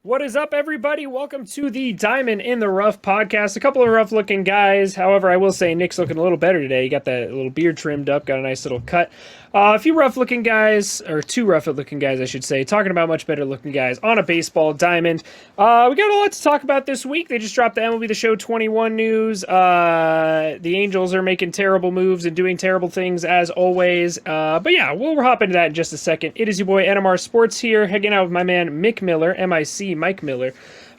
What is up, everybody? Welcome to the Diamond in the Rough podcast. A couple of rough-looking guys. However, I will say Nick's looking a little better today. He got that little beard trimmed up, got a nice little cut. A few rough-looking guys, or two rough-looking guys, I should say, talking about much better-looking guys on a baseball diamond. We got a lot to talk about this week. They just dropped the MLB The Show 21 news. The Angels are making terrible moves and doing terrible things, as always. But yeah, we'll hop into that in just a second. It is your boy, NMR Sports here, hanging out with my man, Mick Miller, M-I-C, Mike Miller,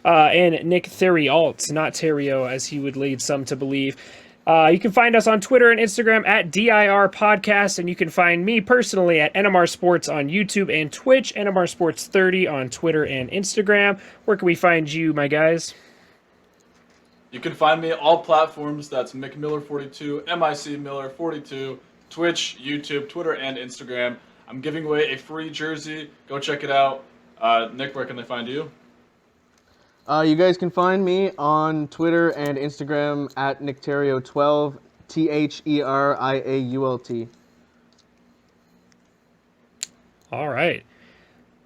and Nick Theriault, not Terrio, as he would lead some to believe. You can find us on Twitter and Instagram at DIR Podcast, and you can find me personally at NMR Sports on YouTube and Twitch, NMR Sports 30 on Twitter and Instagram. Where can we find you, my guys? You can find me all platforms. That's Mick Miller 42, MIC Miller 42, Twitch, YouTube, Twitter, and Instagram. I'm giving away a free jersey. Go check it out. Nick, where can they find you? You guys can find me on Twitter and Instagram at NickTerrio12, THERIAULT. All right.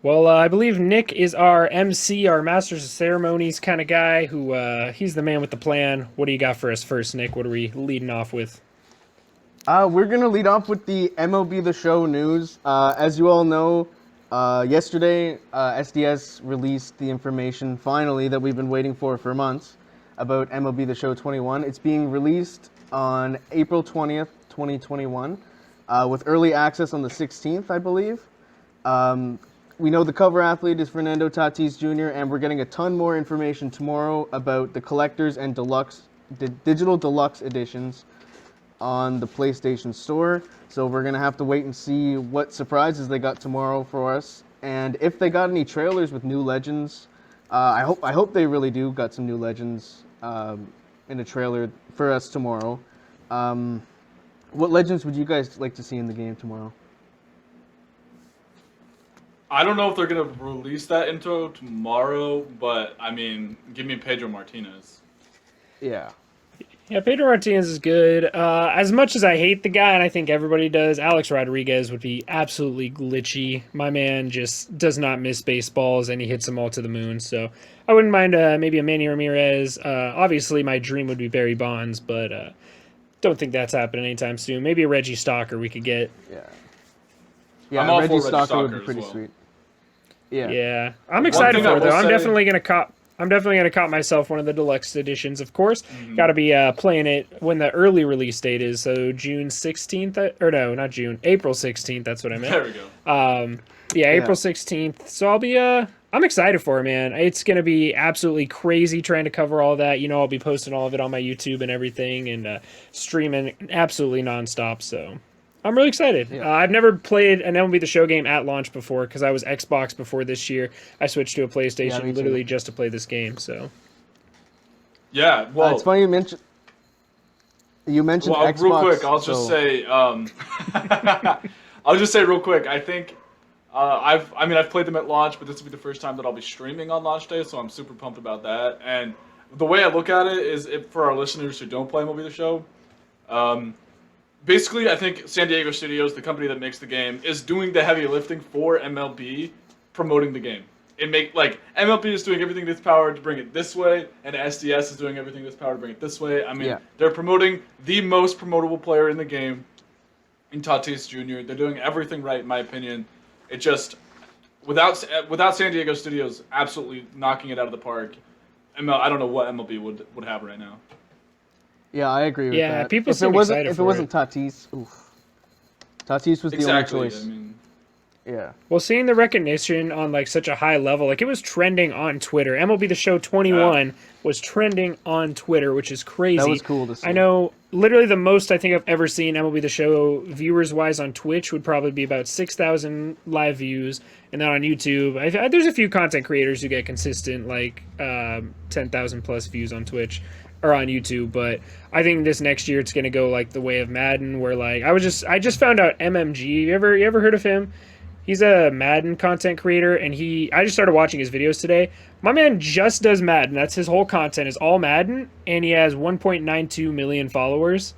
Well, I believe Nick is our MC, our Masters of Ceremonies kind of guy, who he's the man with the plan. What do you got for us first, Nick? What are we leading off with? We're going to lead off with the MLB The Show news. As you all know, yesterday, SDS released the information, finally, that we've been waiting for months about MLB The Show 21. It's being released on April 20th, 2021, with early access on the 16th, I believe. We know the cover athlete is Fernando Tatis Jr., and we're getting a ton more information tomorrow about the collectors and digital deluxe editions on the PlayStation Store. So we're going to have to wait and see what surprises they got tomorrow for us. And if they got any trailers with new legends, I hope they really do got some new legends in a trailer for us tomorrow. What legends would you guys like to see in the game tomorrow? I don't know if they're going to release that intro tomorrow, but, I mean, give me Pedro Martinez. Yeah. Yeah, Pedro Martinez is good. As much as I hate the guy, and I think everybody does, Alex Rodriguez would be absolutely glitchy. My man just does not miss baseballs, and he hits them all to the moon. So I wouldn't mind maybe a Manny Ramirez. Obviously, my dream would be Barry Bonds, but don't think that's happening anytime soon. Maybe a Reggie Stalker we could get. Yeah, I'm all Reggie for Reggie Stalker Stalker would be pretty as well. sweet. Yeah. I'm excited for it, though. I'm definitely going to cop myself one of the deluxe editions, of course. Got to be playing it when the early release date is, so June 16th, or no, not June, April 16th, that's what I meant. There we go. April 16th. So I'll be, I'm excited for it, man. It's going to be absolutely crazy trying to cover all that. You know, I'll be posting all of it on my YouTube and everything and streaming absolutely nonstop, so I'm really excited. Yeah. I've never played an MLB The Show game at launch before because I was Xbox before this year. I switched to a PlayStation literally just to play this game. So, Yeah, well, it's funny you mentioned Xbox. Real quick, I'll just say, I'll just say real quick. I think I've played them at launch, but this will be the first time that I'll be streaming on launch day, so I'm super pumped about that. And the way I look at it is, for our listeners who don't play MLB The Show, basically, I think San Diego Studios, the company that makes the game, is doing the heavy lifting for MLB, promoting the game. MLB is doing everything in its power to bring it this way, and SDS is doing everything in its power to bring it this way. I mean, They're promoting the most promotable player in the game, in Tatis Jr. They're doing everything right, in my opinion. It just, without San Diego Studios absolutely knocking it out of the park, I don't know what MLB would have right now. Yeah, I agree with that. Yeah, people seem excited for it. If it wasn't Tatis, Tatis was the only choice. I mean, yeah. Well, seeing the recognition on like such a high level, like it was trending on Twitter. MLB The Show 21 was trending on Twitter, which is crazy. That was cool to see. I know literally the most I think I've ever seen MLB The Show viewers-wise on Twitch would probably be about 6,000 live views. And then on YouTube, there's a few content creators who get consistent like 10,000 plus views on Twitch. Or on YouTube, but I think this next year it's gonna go like the way of Madden, where like I just found out MMG. You ever heard of him? He's a Madden content creator, and I just started watching his videos today. My man just does Madden. That's his whole content is all Madden, and he has 1.92 million followers.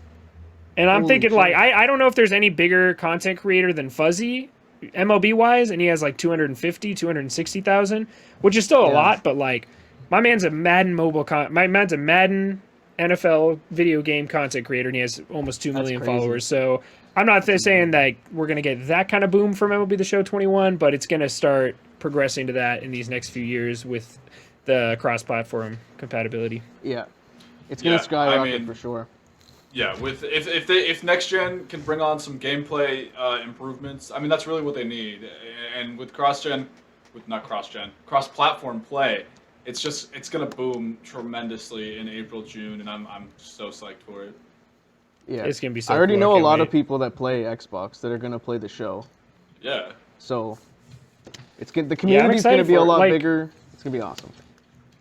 And I'm thinking like I don't know if there's any bigger content creator than Fuzzy, MLB wise, and he has like 260,000, which is still a lot, but like my man's a Madden my man's a Madden NFL video game content creator, and he has almost 2 million crazy. followers. So I'm not saying that we're going to get that kind of boom from MLB The Show 21, but it's going to start progressing to that in these next few years with the cross-platform compatibility. Yeah, it's going to skyrocket for sure. Yeah, if next gen can bring on some gameplay improvements, I mean that's really what they need. And with cross-platform play, it's gonna boom tremendously in April, June, and I'm so psyched for it. Yeah, it's gonna be so I already cool. know a lot wait. of people that play Xbox that are gonna play the show. Yeah. So the community's gonna be a lot bigger. It's gonna be awesome.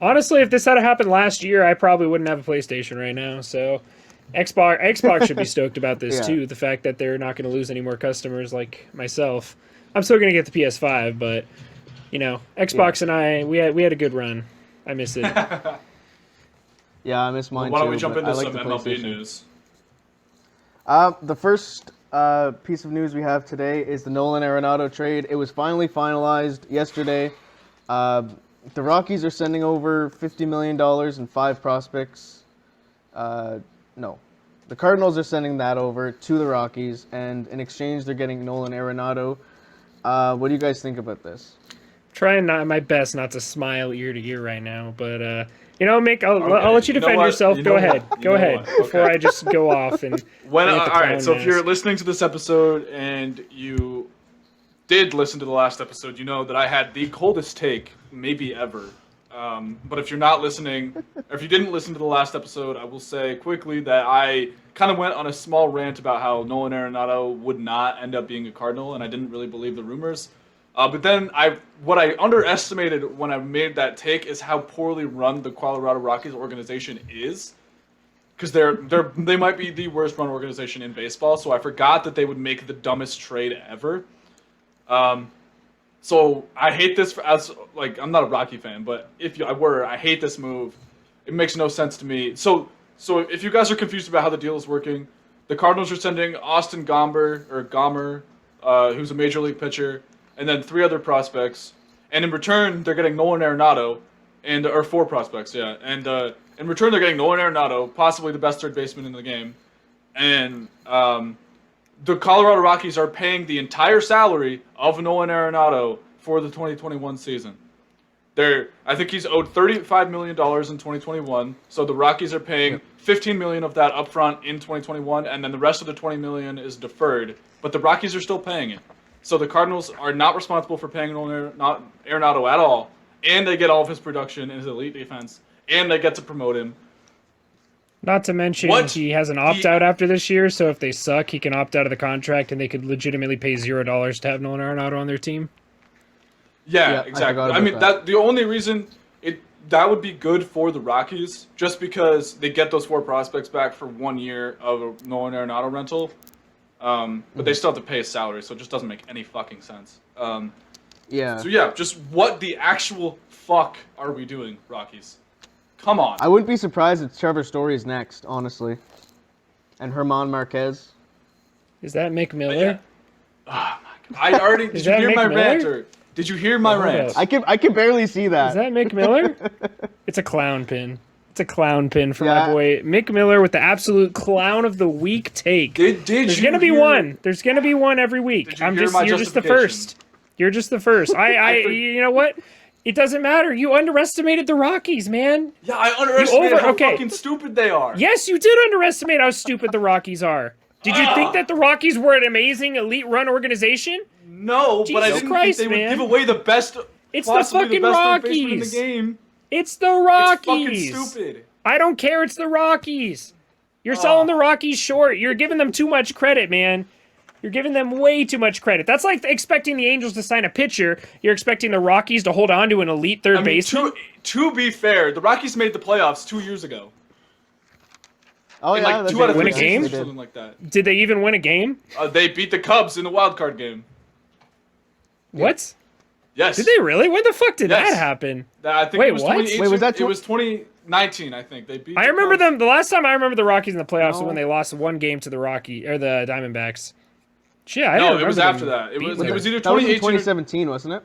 Honestly, if this had happened last year, I probably wouldn't have a PlayStation right now. So Xbox should be stoked about this too. The fact that they're not going to lose any more customers like myself. I'm still going to get the PS5, but you know, Xbox and I, we had a good run. I miss it. Yeah, I miss mine too. Why don't we jump into like some MLB news? The first piece of news we have today is the Nolan Arenado trade. It was finally finalized yesterday. The Rockies are sending over $50 million and 5 prospects. No. The Cardinals are sending that over to the Rockies, and in exchange, they're getting Nolan Arenado. What do you guys think about this? Trying my best not to smile ear to ear right now, but you know, Mick, I'll let you defend yourself. Go ahead, before I just go off and. All right, so if you're listening to this episode and you did listen to the last episode, you know that I had the coldest take maybe ever. But if you're not listening, or if you didn't listen to the last episode, I will say quickly that I kind of went on a small rant about how Nolan Arenado would not end up being a Cardinal, and I didn't really believe the rumors. But then what I underestimated when I made that take is how poorly run the Colorado Rockies organization is. Because they might be the worst run organization in baseball, so I forgot that they would make the dumbest trade ever. So I hate this I'm not a Rocky fan, but I hate this move. It makes no sense to me. So if you guys are confused about how the deal is working, the Cardinals are sending Austin Gomber, who's a major league pitcher, and then 3 other prospects, and in return they're getting Nolan Arenado, or 4 prospects, yeah, and in return they're getting Nolan Arenado, possibly the best third baseman in the game, and the Colorado Rockies are paying the entire salary of Nolan Arenado for the 2021 season. I think he's owed $35 million in 2021, so the Rockies are paying $15 million of that upfront in 2021, and then the rest of the $20 million is deferred, but the Rockies are still paying it. So the Cardinals are not responsible for paying Nolan Arenado at all, and they get all of his production in his elite defense, and they get to promote him. Not to mention he has an opt-out after this year, so if they suck, he can opt out of the contract, and they could legitimately pay $0 to have Nolan Arenado on their team. Yeah, exactly. I mean, the only reason that would be good for the Rockies, just because they get those 4 prospects back for 1 year of a Nolan Arenado rental, but they still have to pay his salary, so it just doesn't make any fucking sense. So yeah, just what the actual fuck are we doing, Rockies? Come on. I wouldn't be surprised if Trevor Story's next, honestly. And Herman Marquez. Is that Mick Miller? Oh my God. I already did you hear Mick my Miller? rant? Or did you hear my rant? I can barely see that. Is that Mick Miller? It's a clown pin. It's a clown pin for my boy Mick Miller with the absolute clown of the week take. There's gonna be one. There's gonna be one every week. You're just the first. You're just the first. You know what? It doesn't matter. You underestimated the Rockies, man. Yeah, I underestimated how fucking stupid they are. Yes, you did underestimate how stupid the Rockies are. Did you think that the Rockies were an amazing elite run organization? No, but I didn't think they would give away the best. It's the fucking Rockies in the game. It's the Rockies. It's fucking stupid. I don't care. It's the Rockies. You're selling the Rockies short. You're giving them too much credit, man. You're giving them way too much credit. That's like expecting the Angels to sign a pitcher. You're expecting the Rockies to hold on to an elite third baseman. To be fair, the Rockies made the playoffs 2 years ago. Oh, yeah. Like 2 out of 3 win a game? or something like that. Did they even win a game? They beat the Cubs in the wild card game. What? Yes. Did they really? When the fuck did that happen? I think Wait, it was what? 2018. Wait, was that it was 2019, I think. They beat. I remember Cubs. them. The last time I remember the Rockies in the playoffs was when they lost 1 game to the Diamondbacks. Yeah, I don't No, it remember was them after that. It was beating them. either That was in 2018 or 2017, wasn't it?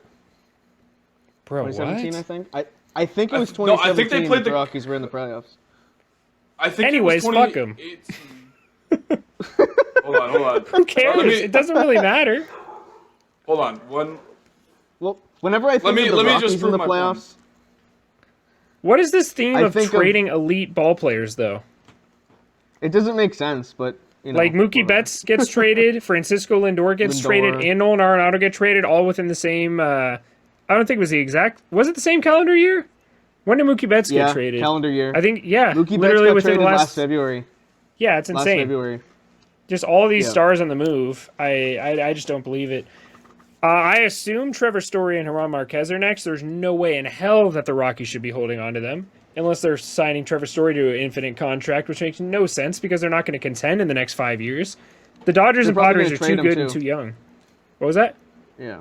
Bro, 2017, I what? think. I think it was No, I 2017 think they played the the- Rockies were in the playoffs. I think Anyways, it was fuck 'em. 2018. Hold on. Who cares? It doesn't really matter. Hold on. Well, whenever I think me- of the let me Rockies just in the prove my point. playoffs, What is this theme I of think of- trading elite ball players, though? it doesn't make sense, but you know. Like Mookie whatever. Betts gets traded, Francisco Lindor gets traded, and Nolan Arenado get traded, all within the same. I don't think it was the exact. Was it the same calendar year? When did Mookie Betts Yeah, get traded? calendar year. I think Mookie Betts literally got within traded the last last. February. Yeah, it's Last insane. February. Just all these Yeah. stars on the move. I just don't believe it. I assume Trevor Story and German Marquez are next. There's no way in hell that the Rockies should be holding on to them. Unless they're signing Trevor Story to an infinite contract, which makes no sense because they're not going to contend in the next 5 years. The Dodgers They're and probably Padres gonna are trade too him, good and too. too young. What was that? Yeah.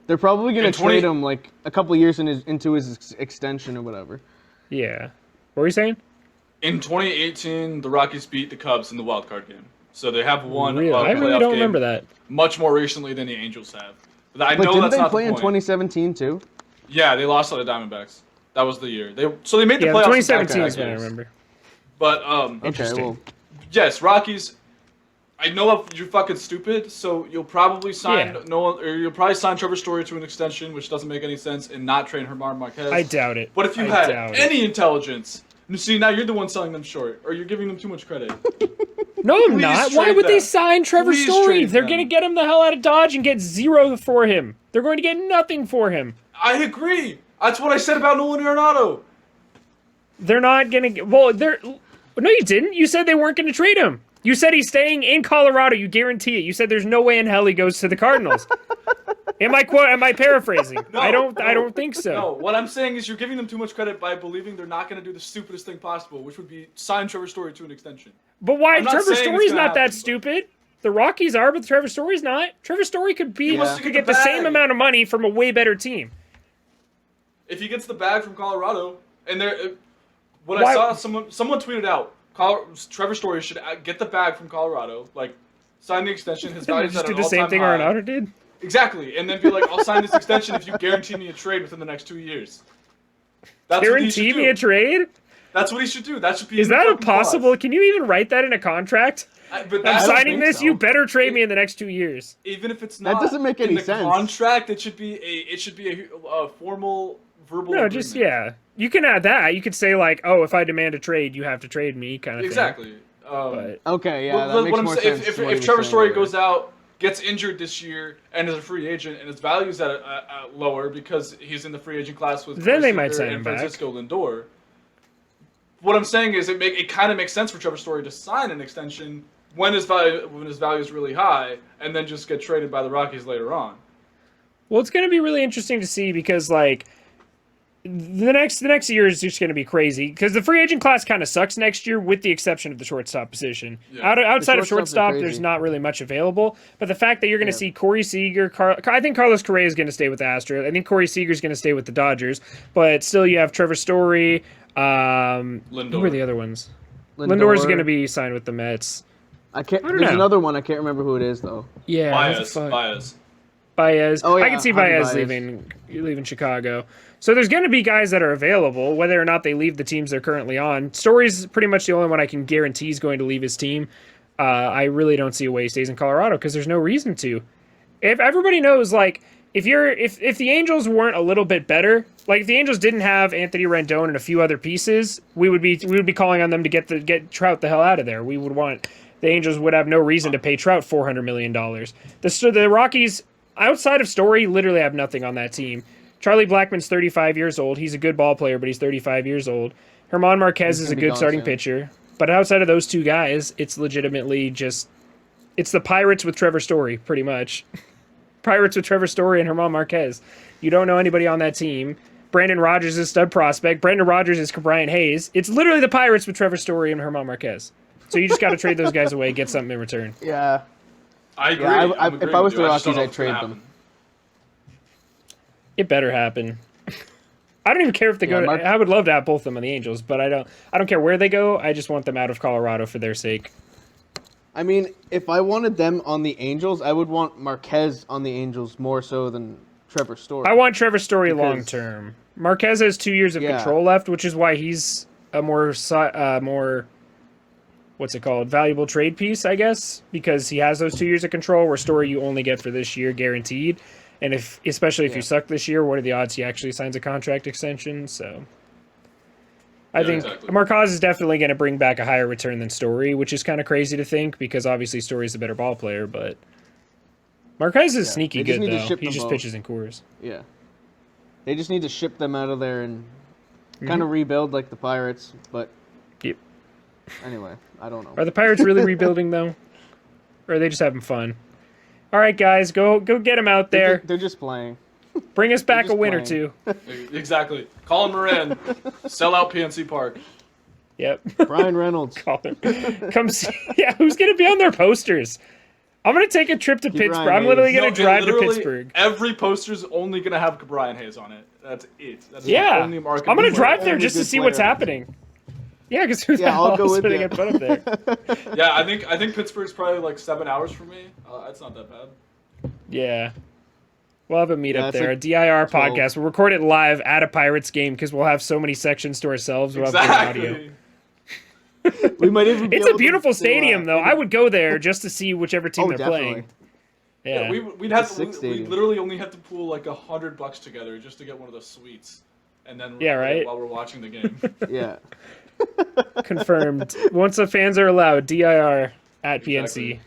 They're probably going In to 20 trade him like a couple years into his extension or whatever. Yeah. What were you saying? In 2018, the Rockies beat the Cubs in the wild card game, so they have won Really? a I really playoff don't game remember that. much more recently than the Angels have. But I But know didn't that's they not play the in point. 2017 too? Yeah, they lost to the Diamondbacks. That was the year. They made the Yeah, playoffs. 2017 in is when I back-to-back remember. games. But Okay, Interesting. well, yes, Rockies. I know you're fucking stupid, so you'll probably sign Yeah. Nolan, or you'll probably sign Trevor Story to an extension, which doesn't make any sense, and not trade German Marquez. I doubt it. But if you I had doubt it. any intelligence, you see, now you're the one selling them short, or you're giving them too much credit. No, I'm Please not. Why trade would they them. sign Trevor Please Story? trade They're them. going to get him the hell out of Dodge and get zero for him. They're going to get nothing for him. I agree. That's what I said about Nolan Arenado. They're not going to get... Well, they're... No, you didn't. You said they weren't going to trade him. You said he's staying in Colorado. You guarantee it. You said there's no way in hell he goes to the Cardinals. Am I paraphrasing? No, I don't no, think so. No, what I'm saying is you're giving them too much credit by believing they're not going to do the stupidest thing possible, which would be sign Trevor Story to an extension. But why? I'm not Trevor saying Story's it's gonna not that happen, but- stupid. The Rockies are, but Trevor Story's not. Trevor Story could be wants to could get get the the same bag. amount of money from a way better team. If he gets the bag from Colorado, and what Why- I saw, someone tweeted out, Trevor Story should get the bag from Colorado, like sign the extension. His value's Just at do an the same all-time thing high. Arenado did. Exactly, and then be like, I'll sign this extension if you guarantee me a trade within the next 2 years. That's what he Guarantee should me do. a trade? That's what he should do. That should be. Is in the that a fucking clause. possible? Can you even write that in a contract? But I'm that's, signing think this. so. You better trade me in the next 2 years. even if it's That not doesn't make in any the sense. contract, it should be a formal verbal. No, agreement. just yeah. You can add that. You could say like, oh, if I demand a trade, you have to trade me, kind of Exactly. thing. But okay, yeah, that what makes I'm more saying, sense. if to what if he Trevor was saying Story earlier. goes out, gets injured this year, and is a free agent, and his value's at lower because he's in the free agent class with Then they Corey might Seager sign and him back. Francisco Lindor. What I'm saying is, it kind of makes sense for Trevor Story to sign an extension when his value is really high, and then just get traded by the Rockies later on. well, it's going to be really interesting to see because like the next year is just going to be crazy because the free agent class kind of sucks next year, with the exception of the shortstop position. Yeah. Outside of shortstops are shortstop, crazy. there's not really much available. But the fact that you're going to Yeah. see Corey Seager, I think Carlos Correa is going to stay with the Astros. I think Corey Seager is going to stay with the Dodgers. But still, you have Trevor Story. Who are Lindor. the other ones? Lindor is going to be signed with the Mets. I can't. don't There's know. another one. I can't remember who it is though. Yeah, what the fuck? Baez. Oh, yeah, I can see Javi Baez Baez. leaving Chicago. So there's going to be guys that are available, whether or not they leave the teams they're currently on. Story's pretty much the only one I can guarantee is going to leave his team. I really don't see a way he stays in Colorado because there's no reason to. If everybody knows, like, if the Angels weren't a little bit better, like if the Angels didn't have Anthony Rendon and a few other pieces, we would be calling on them to get Trout the hell out of there. The Angels would have no reason to pay Trout $400 million. The Rockies, outside of Story, literally have nothing on that team. Charlie Blackmon's 35 years old. He's a good ball player, but he's 35 years old. German Marquez is a gonna be good gone starting soon. pitcher. But outside of those two guys, it's legitimately it's the Pirates with Trevor Story, pretty much. Pirates with Trevor Story and German Marquez. You don't know anybody on that team. Brandon Rogers is stud prospect. Brandon Rogers is Brian Hayes. It's literally the Pirates with Trevor Story and German Marquez. So you just got to trade those guys away, get something in return. Yeah. I agree. Yeah, I'm if agreeing I with was you. the I just don't Rockies, know I'd if it's gonna trade them. happen. It better happen. I don't even care if they go. I would love to have both of them on the Angels, but I don't care where they go. I just want them out of Colorado for their sake. I mean, if I wanted them on the Angels, I would want Marquez on the Angels more so than Trevor Story. I want Trevor Story Because- long term. Marquez has 2 years of Yeah. control left, which is why he's a more what's it called, valuable trade piece, I guess, because he has those 2 years of control. Where Story you only get for this year, guaranteed. And especially if you suck this year, what are the odds he actually signs a contract extension? So. I think exactly. Marquez is definitely going to bring back a higher return than Story, which is kind of crazy to think because obviously Story's a better ball player, but Marquez is sneaky They just good need to though. ship He them just both. pitches in Coors. Yeah. They just need to ship them out of there and Mm-hmm. kind of rebuild like the Pirates. But Yep. anyway, I don't know. Are the Pirates really rebuilding though, or are they just having fun? All right, guys, go get them out there. They're just playing. Bring us back a just win or playing. two. Exactly. Colin Moran, sell out PNC Park. Yep. Brian Reynolds. Call him. Come see. Yeah, who's gonna be on their posters? I'm gonna take a trip to Pittsburgh. Ryan I'm literally Hayes. gonna drive to literally, Pittsburgh. Every poster's only gonna have Brian Hayes on it. That's it. That's the Yeah, only market. I'm gonna we drive play. there Only just to good see what's player. happening. Yeah, because who the Yeah, hell I'll go else with are they you. gonna put up there? Yeah, I think Pittsburgh's probably like 7 hours from me. That's not that bad. Yeah. We'll have a meetup Yeah, it's there, like a DIR 12. podcast. We'll record it live at a Pirates game because we'll have so many sections to ourselves. We'll have good audio. Exactly. We might even. Be It's able a beautiful to, stadium, though. I would go there just to see whichever team Oh, they're definitely. playing. Yeah, Yeah. we'd have It's a to. sick We stadium. literally only had to pool like $100 together just to get one of those suites, and then Yeah, record it right? while we're watching the game. Yeah. Confirmed. Once the fans are allowed, DIR at PNC. Exactly.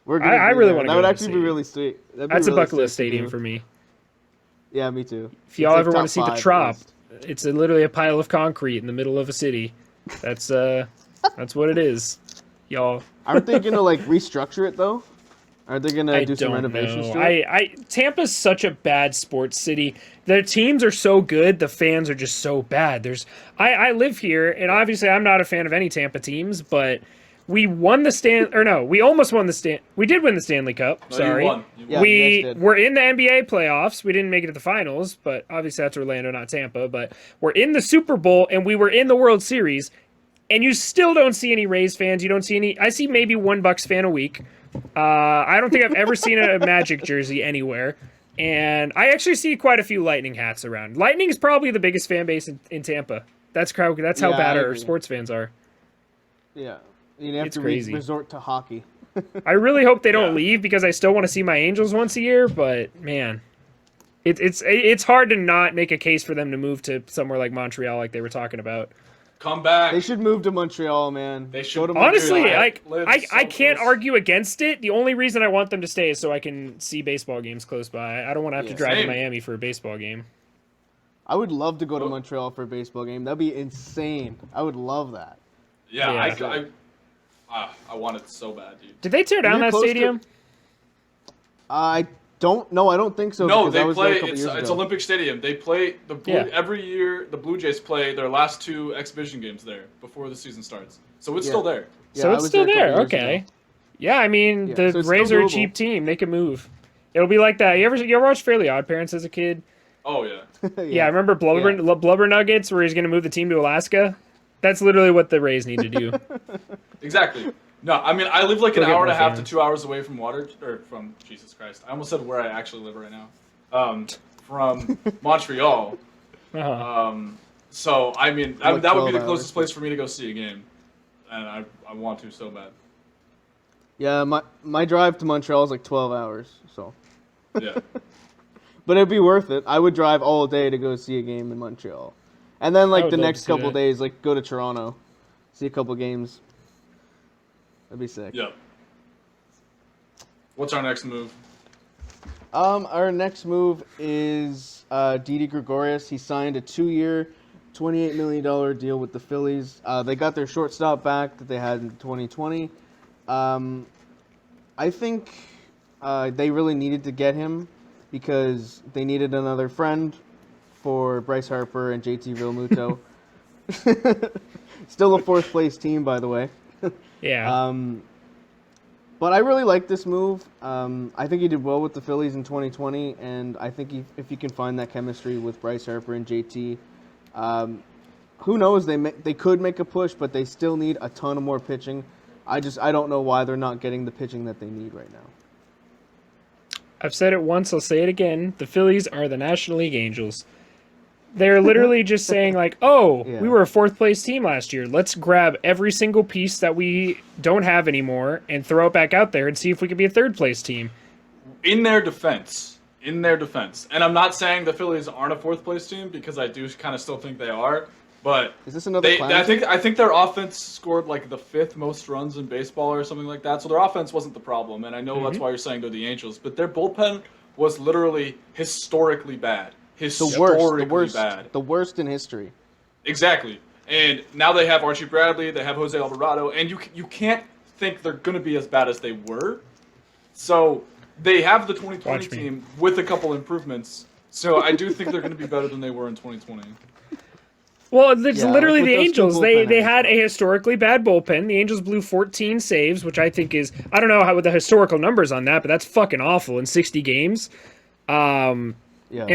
We're I be really there. wanna That go would to the actually be stadium. really sweet. That'd be That's a really bucket list sick to stadium do. for me. Yeah, me too. If y'all It's ever like want top to see the 5 at Trop, least. it's literally a pile of concrete in the middle of a city. That's what it is, y'all. Aren't they gonna like restructure it though? Are they gonna I do some don't renovations know. to it? Tampa's such a bad sports city. Their teams are so good, the fans are just so bad. I live here, and obviously I'm not a fan of any Tampa teams, but we won the we almost won we did win the Stanley Cup. No, Sorry. you won. You won. Yeah, We you guys did. were in the NBA playoffs. We didn't make it to the finals, but obviously that's Orlando, not Tampa. But we're in the Super Bowl, and we were in the World Series, and you still don't see any Rays fans. You don't see any. I see maybe one Bucks fan a week. I don't think I've ever seen a Magic jersey anywhere. And I actually see quite a few Lightning hats around. Lightning is probably the biggest fan base in Tampa. That's how Yeah, bad I our agree. sports fans are. Yeah, you'd have It's to crazy. resort to hockey. I really hope they don't Yeah. leave because I still want to see my Angels once a year. But man, it's hard to not make a case for them to move to somewhere like Montreal, like they were talking about. Come back. They should move to Montreal, man. They Go should. to Honestly, Montreal. like Live I so can't close. argue against it. The only reason I want them to stay is so I can see baseball games close by. I don't want to have to Yeah. drive to Same. Miami for a baseball game. I would love to go to Oh. Montreal for a baseball game. That'd be insane. I would love that. Yeah, Yeah. I want it so bad, dude. Did they tear down You're that close to- stadium? I don't know. I don't think so. No, because they I was there play. a couple It's years ago. Olympic Stadium. They play Yeah. every year. The Blue Jays play their last 2 exhibition games there before the season starts. So it's Yeah. still there. Yeah, So I it's was still a couple there. years Okay. ago. Yeah, I mean Yeah, the so it's Rays still are a doable. cheap team. They can move. It'll be like that. You ever watch Fairly Odd Parents as a kid? Oh yeah. Yeah, remember Blubber Nuggets where he's going to move the team to Alaska? That's literally what the Rays need to do. Exactly. No, I mean I live like Go an get hour and a more half to fans. 2 hours away from from Jesus Christ. I almost said where I actually live right now. From Montreal. Uh-huh. So I mean Like that would be 12 the closest hours. place for me to go see a game, and I want to so bad. Yeah, my drive to Montreal is like 12 hours. So, Yeah. but it'd be worth it. I would drive all day to go see a game in Montreal, and then I like would the love to next see couple that. days, like go to Toronto, see a couple games. That'd be sick. Yep. What's our next move? Our next move is Didi Gregorius. He signed a 2-year, $28 million deal with the Phillies. They got their shortstop back that they had in 2020. I think they really needed to get him because they needed another friend for Bryce Harper and JT Realmuto. Still a fourth place team, by the way. Yeah. But I really like this move. I think he did well with the Phillies in 2020, and I think if you can find that chemistry with Bryce Harper and JT, who knows? They could make a push, but they still need a ton of more pitching. I don't know why they're not getting the pitching that they need right now. I've said it once, I'll say it again. The Phillies are the National League Angels. They're literally just saying like, oh, Yeah. we were a fourth place team last year. Let's grab every single piece that we don't have anymore and throw it back out there and see if we can be a third place team. In their defense, and I'm not saying the Phillies aren't a fourth place team because I do kind of still think they are, but Is this another class? I think their offense scored like the 5th most runs in baseball or something like that. So their offense wasn't the problem, and I know that's why you're saying they're the Angels, but their bullpen was literally historically bad. The worst in history. Exactly. And now they have Archie Bradley, they have Jose Alvarado, and you can't think they're going to be as bad as they were. So they have the 2020 team with a couple improvements. So I do think they're going to be better than they were in 2020. Well, it's literally with the those two Angels. bullpen They had a historically bad bullpen. The Angels blew 14 saves, which I think is, I don't know how with the historical numbers on that, but that's fucking awful in 60 games. And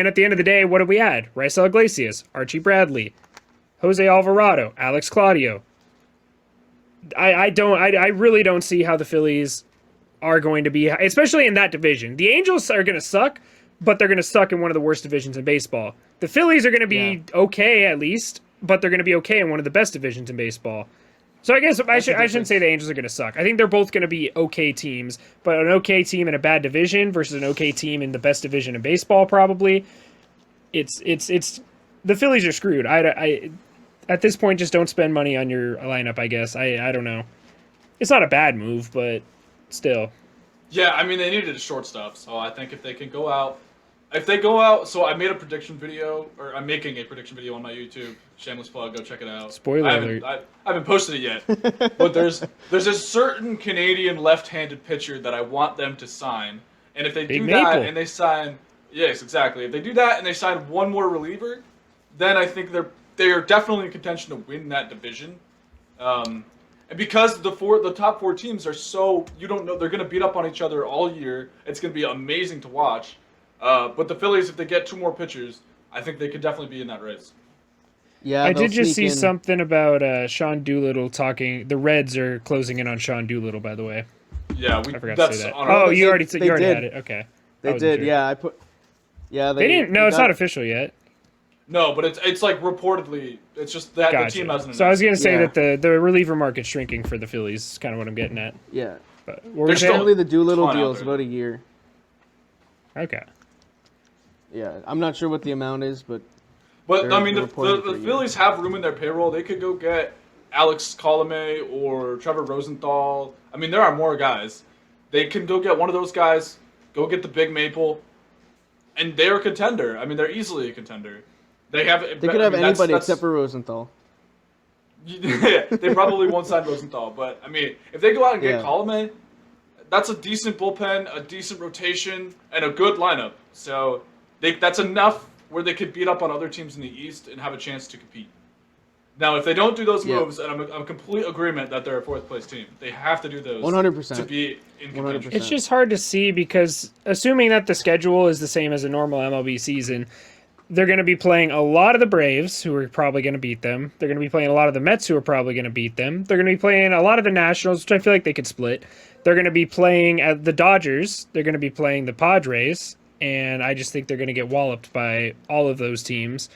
at the end of the day, what did we add? Raisel Iglesias, Archie Bradley, Jose Alvarado, Alex Claudio. I really don't see how the Phillies are going to be, especially in that division. The Angels are going to suck, but they're going to suck in one of the worst divisions in baseball. The Phillies are going to be okay at least, but they're going to be okay in one of the best divisions in baseball. So I guess I shouldn't say the Angels are going to suck. I think they're both going to be okay teams, but an okay team in a bad division versus an okay team in the best division in baseball probably. It's the Phillies are screwed. I at this point just don't spend money on your lineup, I guess. I don't know. It's not a bad move, but still. Yeah, I mean they needed a shortstop, so I think if they go out, so I made a prediction video, or I'm making a prediction video on my YouTube. Shameless plug, go check it out. Spoiler alert. I haven't posted it yet, but there's a certain Canadian left-handed pitcher that I want them to sign, and if they Big do Maple. that and they sign, yes, exactly. If they do that and they sign one more reliever, then I think they are definitely in contention to win that division. And because the top 4 teams are so, you don't know, they're going to beat up on each other all year. It's going to be amazing to watch. But the Phillies, if they get 2 more pitchers, I think they could definitely be in that race. Yeah, I did just see something about Sean Doolittle talking. The Reds are closing in on Sean Doolittle, by the way. Yeah, I forgot that's to say that. on our- Oh, you already did. had it. Okay. They did, sure. yeah. They didn't. No, it's not official yet. No, but it's like reportedly, it's just that Gotcha. the team hasn't. So I was gonna say Yeah. that the reliever market's shrinking for the Phillies. Is kind of what I'm getting at. Yeah. But what were They're you still- saying? Apparently the Doolittle ton out deal is there. about a year. Okay. Yeah, I'm not sure what the amount is, but But They're I mean, reporting for the a year. Phillies have room in their payroll. They could go get Alex Callaway or Trevor Rosenthal. I mean, there are more guys. They can go get one of those guys. Go get the Big Maple, and they're a contender. I mean, they're easily a contender. They they could have anybody except for Rosenthal. Yeah, they probably won't sign Rosenthal, but I mean, if they go out and get Yeah. Callaway, that's a decent bullpen, a decent rotation, and a good lineup. So that's enough where they could beat up on other teams in the East and have a chance to compete. Now, if they don't do those Yeah. moves, and I'm in complete agreement that they're a 4th place team, they have to do those 100%. to be in contention. 100%. It's just hard to see because assuming that the schedule is the same as a normal MLB season, they're going to be playing a lot of the Braves, who are probably going to beat them. They're going to be playing a lot of the Mets, who are probably going to beat them. They're going to be playing a lot of the Nationals, which I feel like they could split. They're going to be playing at the Dodgers. They're going to be playing the Padres. And I just think they're going to get walloped by all of those teams.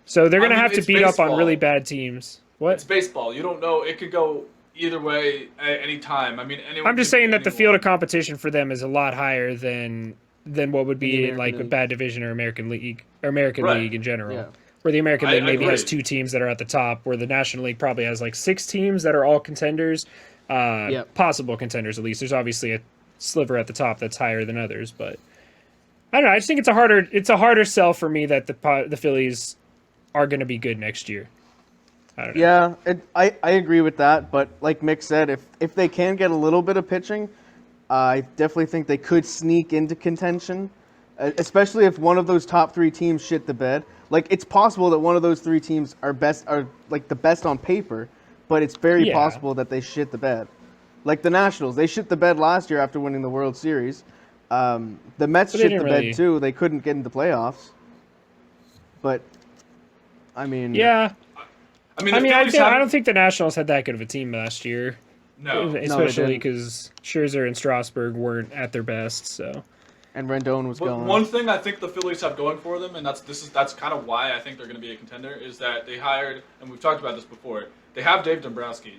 So they're going to have to it's beat up on baseball. really bad teams. What? It's baseball. You don't know. It could go either way at any time. I mean, anyone. I'm just can saying beat that the anyone. field of competition for them is a lot higher than what would be American like a League. bad division or American League Right. League in general. Yeah. Where the American I League maybe has agree. 2 teams that are at the top, where the National League probably has like 6 teams that are all contenders, Yep. possible contenders at least. There's obviously a sliver at the top that's higher than others, but I don't know. I just think it's a harder sell for me that the Phillies are going to be good next year. I don't know. Yeah, I agree with that, but like Mick said, if they can get a little bit of pitching, I definitely think they could sneak into contention, especially if one of those top 3 teams shit the bed. Like, it's possible that one of those 3 teams are like the best on paper, but it's very Yeah. possible that they shit the bed. Like the Nationals, they shit the bed last year after winning the World Series. The Mets But they shit the didn't bed really- too. They couldn't get into playoffs. But, I mean... Yeah. I mean, I the mean, Phillies I have- don't think the Nationals had that good of a team last year. No. especially didn't. because Scherzer and Strasburg weren't at their best. So And Rendon was But gone. one thing I think the Phillies have going for them, and that's kind of why I think they're going to be a contender, is that they hired, and we've talked about this before. They have Dave Dombrowski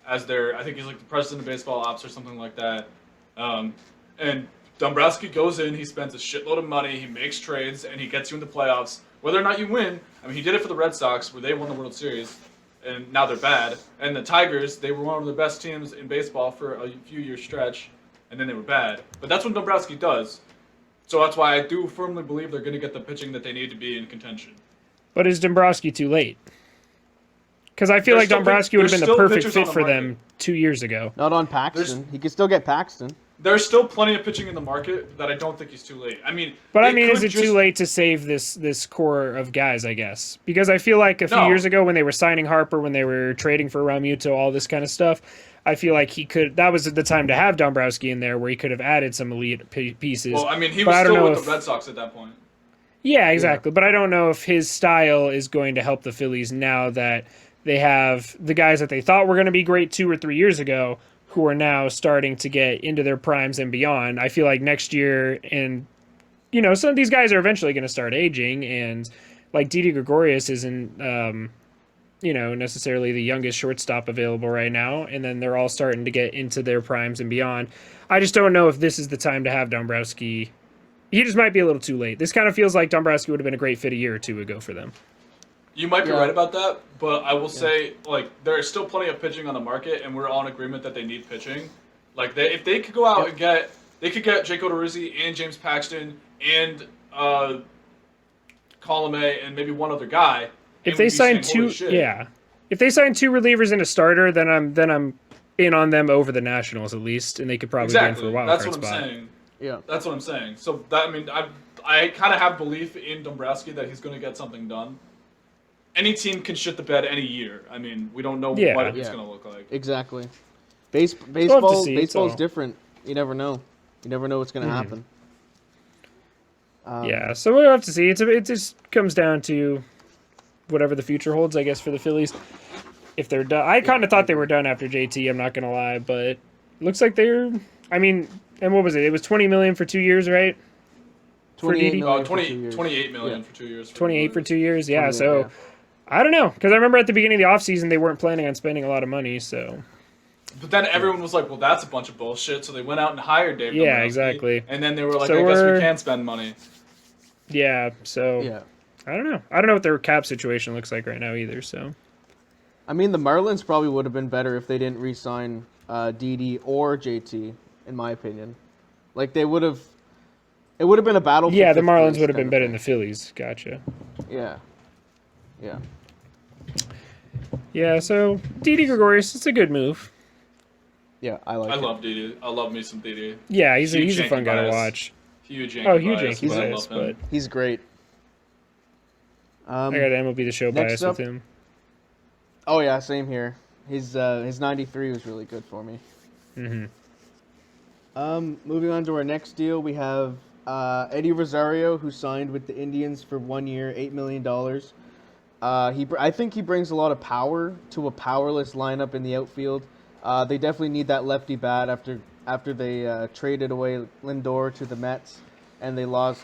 as their, I think he's like the president of baseball ops or something like that. And Dombrowski goes in, he spends a shitload of money, he makes trades, and he gets you in the playoffs. Whether or not you win, I mean, he did it for the Red Sox, where they won the World Series, and now they're bad. And the Tigers, they were one of the best teams in baseball for a few year stretch, and then they were bad. But that's what Dombrowski does. So that's why I do firmly believe they're going to get the pitching that they need to be in contention. but is Dombrowski too late? Because I feel There's like still Dombrowski would have there's been the still perfect pitchers on fit the for market. them 2 years ago. Not on Paxton. He could still get Paxton. There's still plenty of pitching in the market that I don't think he's too late. I mean, But I they mean, is could it just- too late to save this core of guys? I guess because I feel like a few No. years ago when they were signing Harper, when they were trading for Realmuto, all this kind of stuff, I feel like he could. That was the time to have Dombrowski in there, where he could have added some elite pieces. Well, I mean, he But was I don't still know with if- the Red Sox at that point. Yeah, exactly. But I don't know if his style is going to help the Phillies now that they have the guys that they thought were going to be great 2 or 3 years ago, who are now starting to get into their primes and beyond. I feel like next year, and some of these guys are eventually going to start aging, and like Didi Gregorius isn't necessarily the youngest shortstop available right now, and then they're all starting to get into their primes and beyond. I just don't know if this is the time to have Dombrowski. He just might be a little too late. This kind of feels like Dombrowski would have been a great fit a year or two ago for them. You might be Yeah. right about that, but I will say, like, there is still plenty of pitching on the market, and we're all in agreement that they need pitching. Like, if they could go out and they could get Jake Odorizzi and James Paxton and Callaway and maybe one other guy. If they sign two, if they sign 2 relievers and a starter, then I'm in on them over the Nationals at least, and they could probably go in for a wild That's card what I'm spot. saying. Yeah. That's what I'm saying. So that I kind of have belief in Dombrowski that he's going to get something done. Any team can shit the bed any year. I mean, we don't know what it's Yeah. going to look like. Exactly. We'll have to Baseball. see, it's Baseball's all- different. You never know. You never know what's going to happen. Yeah, so we'll have to see. It just comes down to whatever the future holds, I guess, for the Phillies. If they're done, I kind of thought they were done after JT. I'm not gonna lie, but it looks like they're. I mean, and what was it? It was $20 million for 2 years, right? 28 Didi? million for 2 years. 28 million Yeah. for 2 years. 28 for 2 years. Yeah, 28, so yeah. I don't know, because I remember at the beginning of the offseason they weren't planning on spending a lot of money. So But then everyone was like, well, that's a bunch of bullshit. So they went out and hired Dave Yeah, Dombrowski. exactly. And then they were like, So I guess we're- we can spend money. yeah, so Yeah. I don't know. I don't know what their cap situation looks like right now either. So I mean, the Marlins probably would have been better if they didn't re-sign Didi or JT, in my opinion. Like they would have. It would have been a battle. yeah, for the fifth Marlins place would have been kind of better than the thing. Phillies. Gotcha. Yeah. Yeah. Yeah, so Didi Gregorius, it's a good move. Yeah, I like I it. love Didi. I love me some Didi. Yeah, he's a Huge fun Yankee guy to bias. watch. Huge Yankee Oh, huge bias, Yankee but I bias, love him. but He's great. I got MLB The Show next bias up- with him. Oh yeah, same here. His 93 was really good for me. Mm-hmm. Moving on to our next deal, we have Eddie Rosario, who signed with the Indians for 1 year, $8 million. I think he brings a lot of power to a powerless lineup in the outfield. They definitely need that lefty bat after they traded away Lindor to the Mets, and they lost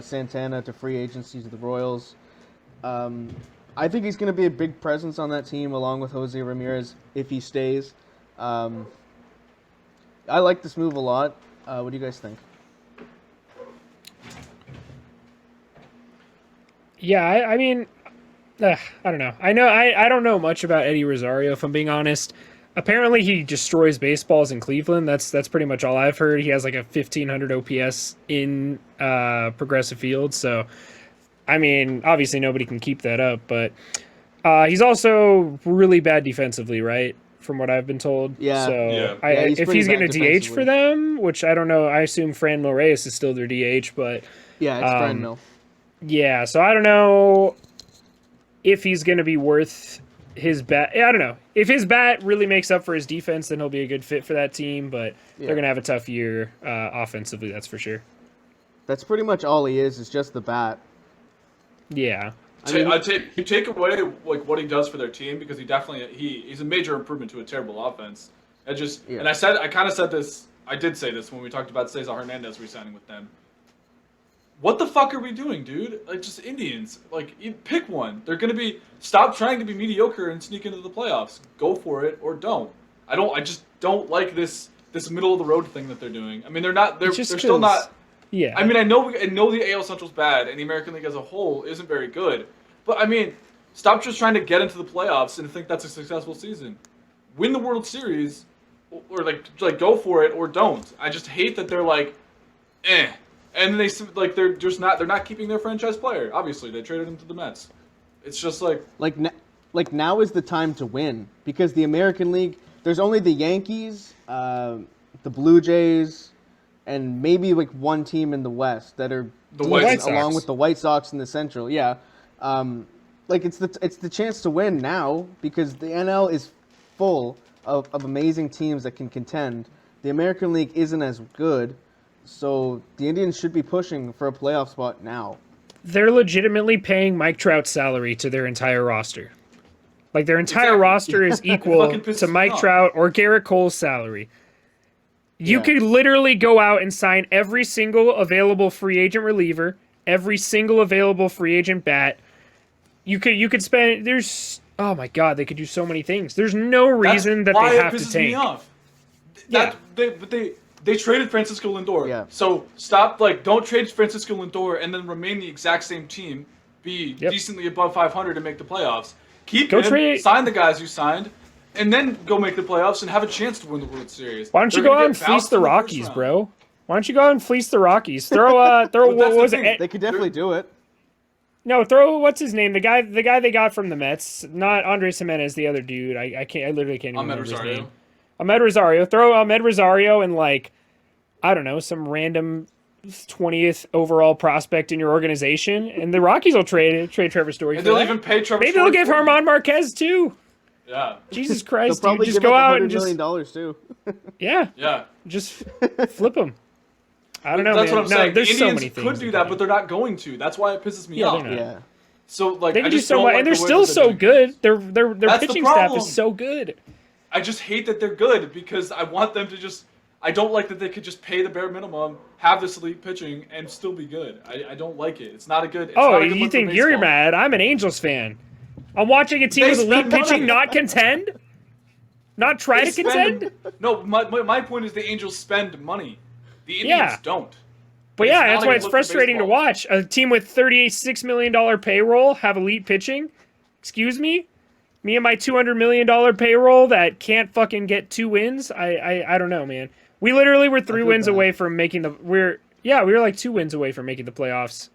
Santana to free agency to the Royals. I think he's going to be a big presence on that team along with Jose Ramirez if he stays. I like this move a lot. What do you guys think? Yeah, I mean, I don't know. I don't know much about Eddie Rosario, if I'm being honest. Apparently, he destroys baseballs in Cleveland. That's pretty much all I've heard. He has like a 1,500 OPS in Progressive Field. So, I mean, obviously nobody can keep that up. But he's also really bad defensively, right? From what I've been told. Yeah. So, Yeah. Yeah, he's if pretty he's going to bad DH for defensively. them, which I don't know, I assume Fran Reyes is still their DH, but. Yeah, it's Fran Mill. Yeah, so I don't know if he's going to be worth his bat. I don't know. If his bat really makes up for his defense, then he'll be a good fit for that team, but Yeah. they're going to have a tough year offensively, that's for sure. That's pretty much all he is just the bat. Yeah. You take away like what he does for their team because he's a major improvement to a terrible offense. And I kind of said this. I did say this when we talked about Cesar Hernandez re-signing with them. What the fuck are we doing, dude? Like, just Indians. Like, you pick one. They're gonna be. Stop trying to be mediocre and sneak into the playoffs. Go for it or don't. I just don't like this middle of the road thing that they're doing. I mean, they're still not. Yeah. I mean, I know the AL Central's bad and the American League as a whole isn't very good. But I mean, stop just trying to get into the playoffs and think that's a successful season. Win the World Series, or like go for it or don't. I just hate that they're like, and then they're not keeping their franchise player. Obviously, they traded him to the Mets. It's just like now is the time to win because the American League. There's only the Yankees, the Blue Jays, and maybe like one team in the West that are White Sox. along with the White Sox in the Central. Yeah, like it's the chance to win now because the NL is full of amazing teams that can contend. The American League isn't as good, so the Indians should be pushing for a playoff spot now. They're legitimately paying Mike Trout's salary to their entire roster. Like, their entire roster is equal to Mike Trout or Garrett Cole's salary. You could literally go out and sign every single available free agent reliever, every single available free agent bat. You could spend. Oh my God, they could do so many things. There's no reason that they have to tank. Me off. They traded Francisco Lindor. Yeah. So stop. Don't trade Francisco Lindor and then remain the exact same team. Be decently above 500 and make the playoffs. Keep him, sign the guys you signed, and then go make the playoffs and have a chance to win the World Series. Why don't you go out and fleece the Rockies, bro? Why don't you go out and fleece the Rockies? Throw what was it? They could definitely do it. No, throw what's his name? The guy they got from the Mets, not Andres Jimenez, the other dude. I literally can't even remember his name. Ahmed Rosario. Throw Ahmed Rosario and I don't know, some random 20th overall prospect in your organization, and the Rockies will trade Trevor Story. And they'll even pay Trevor. Maybe they'll give Germán Marquez too. Yeah. Jesus Christ, they'll dude, just give go up out and $100 million too. Yeah. Yeah. Just flip them. I don't know. That's man. what I'm saying. There's The so Indians many things could do that, but they're not going to. That's why it pisses me off. Yeah. So they can I do just so don't much, like and they're the way still that so doing good. it. Their That's the pitching staff problem. is so good. I just hate that they're good because I want them to just. I don't like that they could just pay the bare minimum, have this elite pitching, and still be good. I don't like it. It's not a good. It's not a good You look think for you're baseball. mad? I'm an Angels fan. I'm watching a team They with elite spend money. pitching not contend, not try They to contend. No, my point is the Angels spend money. The Indians don't. But It's yeah, not that's a why good it's look for frustrating to baseball. watch. A team with $36 million payroll have elite pitching. Excuse me? Me and my $200 million payroll that can't fucking get 2 wins? I don't know, man. We literally were 3 wins away from making the... We were like 2 wins away from making the playoffs.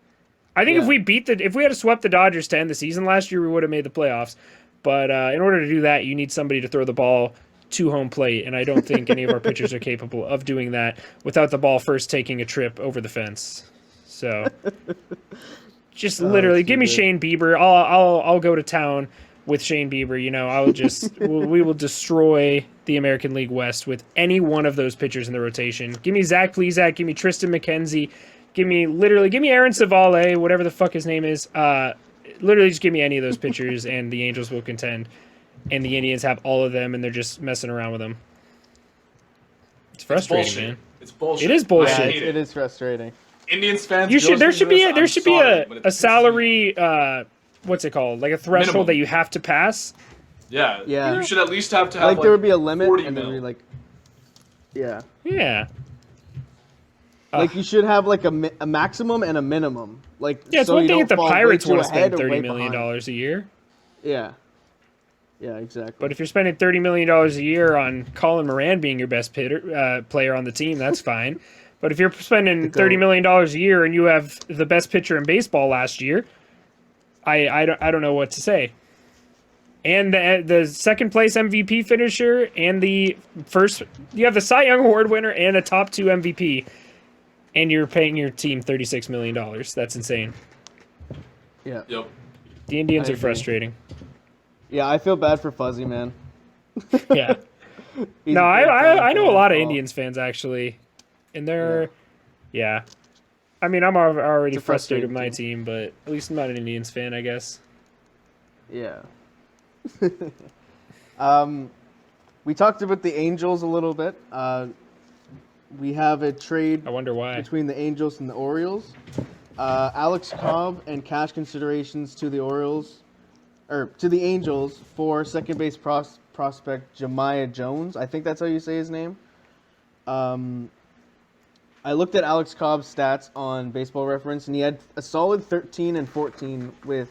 I think if we had swept the Dodgers to end the season last year, we would have made the playoffs. But in order to do that, you need somebody to throw the ball to home plate, and I don't think any of our pitchers are capable of doing that without the ball first taking a trip over the fence. So, just literally, give me Shane Bieber. I'll go to town with Shane Bieber. You know, we will destroy the American League West with any one of those pitchers in the rotation. Give me Zach Plesac. Give me Tristan McKenzie. Give me Aaron Savale, whatever the fuck his name is. Literally, just give me any of those pitchers, and the Angels will contend. And the Indians have all of them, and they're just messing around with them. It's frustrating, man. It's bullshit. It is bullshit. I Yeah, hate it is frustrating. Indians fans. There should be a a salary. What's it called? Like a threshold Minimum. that you have to pass. Yeah. Yeah. You should at least have to have Like there would be a limit, 40 and then mil. we like. Yeah. Yeah. Like you should have like a maximum and a minimum. Like Yeah, it's so one you thing don't if the fall way Pirates too want to ahead spend or way $30 million behind. a year. Yeah. Yeah, exactly. But if you're spending $30 million a year on Colin Moran being your best player on the team, that's fine. But if you're spending $30 million a year and you have the best pitcher in baseball last year, I don't know what to say. And the second place MVP finisher and you have the Cy Young Award winner and a top 2 MVP, and you're paying your team $36 million. That's insane. Yeah. Yep. The Indians I are agree. frustrating. Yeah, I feel bad for Fuzzy, man. Yeah. He's No, a big fan I know a of lot of baseball. Indians fans actually, and they're, yeah. I mean, I'm already It's a frustrated with frustrating my team. team, but at least I'm not an Indians fan, I guess. Yeah. we talked about the Angels a little bit. We have a trade I wonder why. between the Angels and the Orioles. Alex Cobb and cash considerations to the Orioles, or to the Angels for second base prospect Jemiah Jones. I think that's how you say his name. I looked at Alex Cobb's stats on Baseball Reference, and he had a solid 13 and 14 with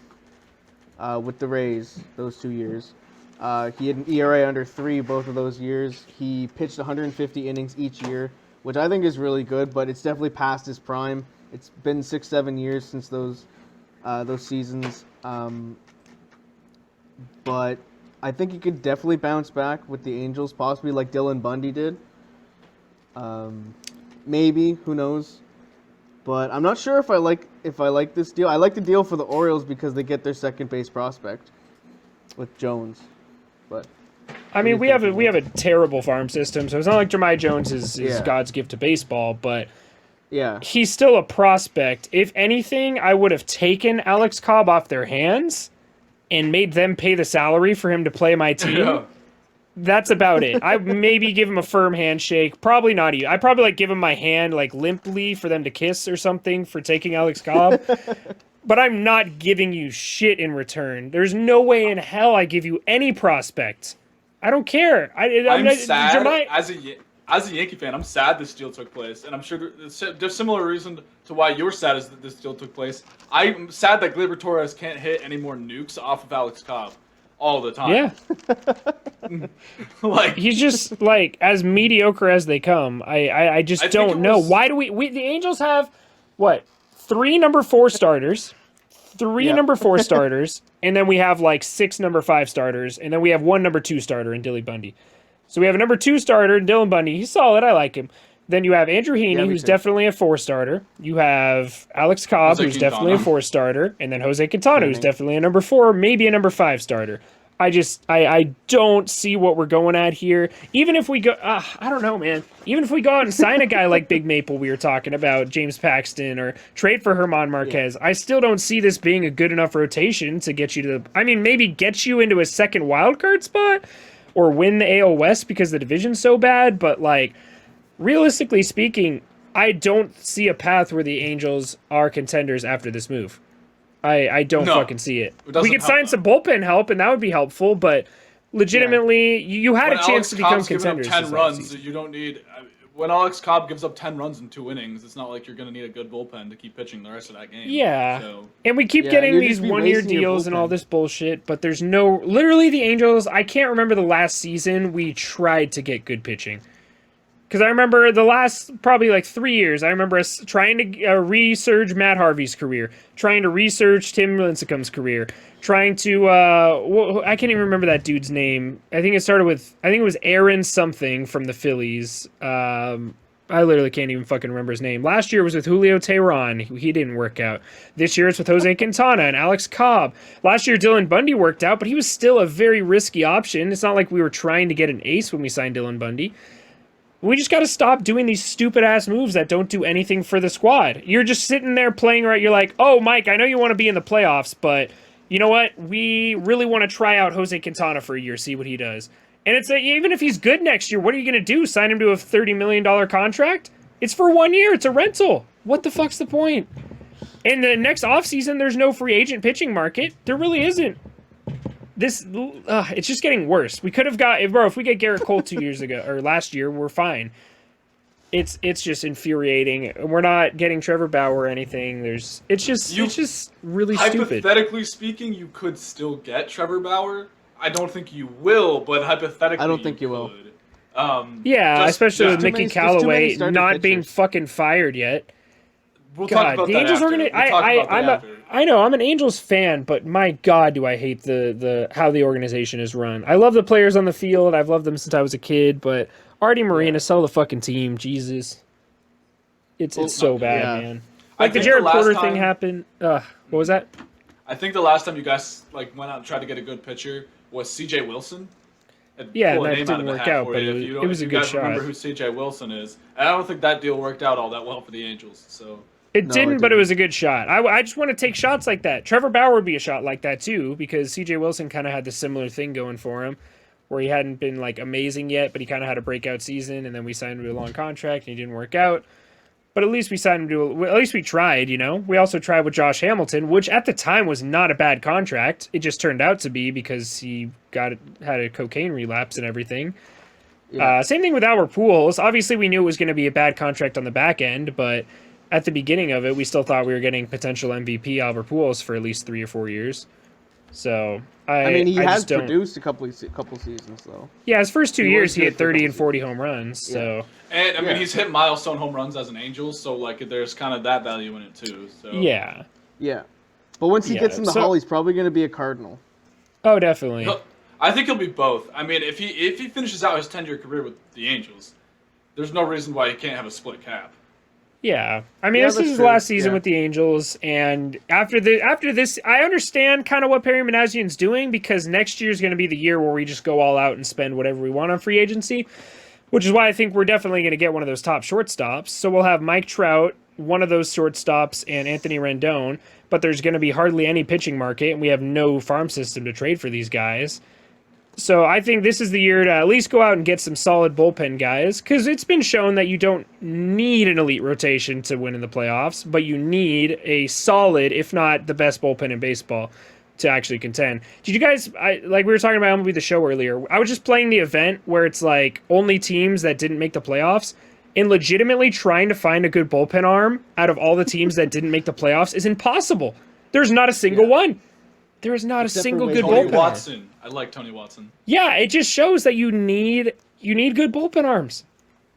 the Rays those 2 years. He had an ERA under 3 both of those years. He pitched 150 innings each year, which I think is really good, but it's definitely past his prime. It's been 6-7 years since those seasons. But I think he could definitely bounce back with the Angels, possibly like Dylan Bundy did. Maybe, who knows? But I'm not sure if I like this deal. I like the deal for the Orioles because they get their second base prospect with Jones. But I mean, we have a terrible farm system, so it's not like Jemiah Jones is Yeah. God's gift to baseball, but yeah, he's still a prospect. If anything, I would have taken Alex Cobb off their hands and made them pay the salary for him to play my team. Yeah. That's about it. I maybe give him a firm handshake. Probably not even. I probably like give him my hand like limply for them to kiss or something for taking Alex Cobb. But I'm not giving you shit in return. There's no way in hell I give you any prospect. I don't care. I'm not, sad Jemiah- as a Yankee fan. I'm sad this deal took place, and I'm sure there's similar reason to why you're sad is that this deal took place. I'm sad that Gleyber Torres can't hit any more nukes off of Alex Cobb all the time. Yeah. Like He's just like as mediocre as they come. I just think don't it know. was- Why do we the Angels have what? 3 number 4 starters, 3 Yeah. number 4 starters, and then we have like 6 number 5 starters, and then we have 1 number 2 starter in Dylan Bundy. So we have a number 2 starter, Dylan Bundy. He's solid. I like him. Then you have Andrew Heaney, Yeah, me who's too. definitely a 4 starter. You have Alex Cobb, Jose who's definitely a Quintana. 4 starter, and then Jose Quintana, who's Quintana. definitely a number 4, maybe a number 5 starter. I don't see what we're going at here. Even if we go, I don't know, man. Even if we go out and sign a guy like Big Maple, we were talking about, James Paxton, or trade for Herman Marquez, I still don't see this being a good enough rotation to get you to the, I mean, maybe get you into a second wildcard spot or win the AL West because the division's so bad. But like, realistically speaking, I don't see a path where the Angels are contenders after this move. I don't No, fucking see it. it doesn't We could help sign them. some bullpen help, and that would be helpful. But legitimately, you had when a chance Alex to become Cobb's giving up contenders. 10 this runs, offseason. you don't need. When Alex Cobb gives up 10 runs in 2 innings, it's not like you're going to need a good bullpen to keep pitching the rest of that game. Yeah. So, And we keep Yeah, getting you're these just be 1-year wasting your deals and all bullpen. this bullshit, but there's no. Literally, the Angels, I can't remember the last season we tried to get good pitching. Because I remember the last probably like 3 years, I remember us trying to resurge Matt Harvey's career, trying to research Tim Lincecum's career, trying to, I can't even remember that dude's name. I think it was Aaron something from the Phillies. I literally can't even fucking remember his name. Last year was with Julio Teheran. He didn't work out. This year it's with Jose Quintana and Alex Cobb. Last year Dylan Bundy worked out, but he was still a very risky option. It's not like we were trying to get an ace when we signed Dylan Bundy. We just got to stop doing these stupid-ass moves that don't do anything for the squad. You're just sitting there playing right. You're like, oh, Mike, I know you want to be in the playoffs, but you know what? We really want to try out Jose Quintana for a year, see what he does. And it's like, even if he's good next year, what are you going to do? Sign him to a $30 million contract? It's for 1 year. It's a rental. What the fuck's the point? In the next offseason, there's no free agent pitching market. There really isn't. It's just getting worse. We could have if we get Garrett Cole 2 years ago or last year, we're fine. It's just infuriating. We're not getting Trevor Bauer or anything. It's just really stupid. hypothetically speaking, you could still get Trevor Bauer. I don't think you will, but hypothetically, I don't think you will. could. Yeah, especially with too Mickey many- there's too Callaway many starting not being pitchers. fucking fired yet. We'll talk God, about the that Angels after. are gonna. We'll talk about that after. I know I'm an Angels fan, but my God, do I hate the how the organization is run. I love the players on the field. I've loved them since I was a kid, but Artie Moreno, sell the fucking team, Jesus. It's so bad, yeah. man. I Like the think Jared last Porter time- thing happened. What was that? I think the last time you guys went out and tried to get a good pitcher was C.J. Wilson. I'd Yeah, pull a that name didn't out of a work hat out, for but you it if was- you don't- it was if a you good guys remember shot. who C.J. Wilson is. And I don't think that deal worked out all that well for the Angels. So It No, didn't, it but it didn't. was a good shot. I just want to take shots like that. Trevor Bauer would be a shot like that too, because C.J. Wilson kind of had the similar thing going for him. where he hadn't been like amazing yet, but he kind of had a breakout season, and then we signed him to a long contract, and he didn't work out. But at least we signed him to. At least we tried, you know. We also tried with Josh Hamilton, which at the time was not a bad contract. It just turned out to be because he had a cocaine relapse and everything. Yeah. Same thing with Albert Pujols. Obviously, we knew it was going to be a bad contract on the back end, but at the beginning of it, we still thought we were getting potential MVP Albert Pujols for at least 3 or 4 years. So I mean, he has produced a couple seasons though. Yeah, his first 2 years he hit 30 and 40 home runs. Yeah. So and I mean he's hit milestone home runs as an Angel, so like there's kind of that value in it too. So yeah. But once he gets in the Hall, he's probably going to be a Cardinal. Oh, definitely. I think he'll be both. I mean, if he finishes out his 10-year career with the Angels, there's no reason why he can't have a split cap. Yeah, I mean, this is his last season with the Angels, and after this, I understand kind of what Perry Manassian's doing, because next year is going to be the year where we just go all out and spend whatever we want on free agency, which is why I think we're definitely going to get one of those top shortstops. So we'll have Mike Trout, one of those shortstops, and Anthony Rendon, but there's going to be hardly any pitching market, and we have no farm system to trade for these guys. So I think this is the year to at least go out and get some solid bullpen guys, because it's been shown that you don't need an elite rotation to win in the playoffs, but you need a solid, if not the best bullpen in baseball to actually contend. Did you guys, like we were talking about MLB The Show earlier, I was just playing the event where it's like only teams that didn't make the playoffs, and legitimately trying to find a good bullpen arm out of all the teams that didn't make the playoffs is impossible. There's not a single one. There is not a single good bullpen Tony Watson. I like Tony Watson. Yeah, it just shows that you need good bullpen arms.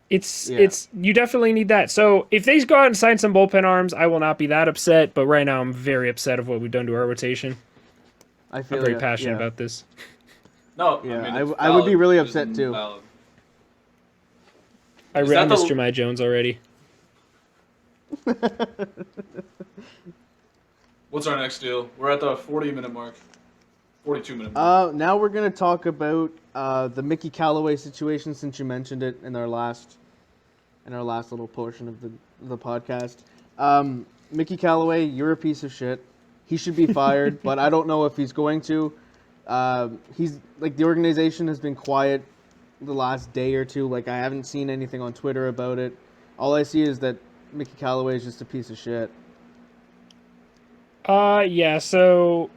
It's you definitely need that. So if they go out and sign some bullpen arms, I will not be that upset. But right now, I'm very upset of what we've done to our rotation. I'm very passionate about this. No, yeah, I mean, I would be really upset too. I read Mr. My Jones already. What's our next deal? We're at the 40-minute mark. 42-minute mark. Now we're going to talk about the Mickey Callaway situation, since you mentioned it in our last little portion of the podcast. Mickey Callaway, you're a piece of shit. He should be fired, but I don't know if he's going to. He's like, the organization has been quiet the last day or two. Like, I haven't seen anything on Twitter about it. All I see is that Mickey Callaway is just a piece of shit. Yeah, so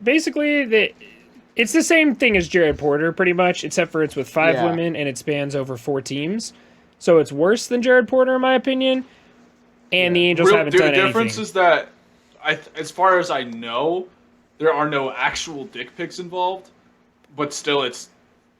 basically it's the same thing as Jared Porter, pretty much, except for it's with 5 women and it spans over 4 teams. So it's worse than Jared Porter, in my opinion. And the Angels haven't done anything. The difference is that, as far as I know, there are no actual dick pics involved, but still, it's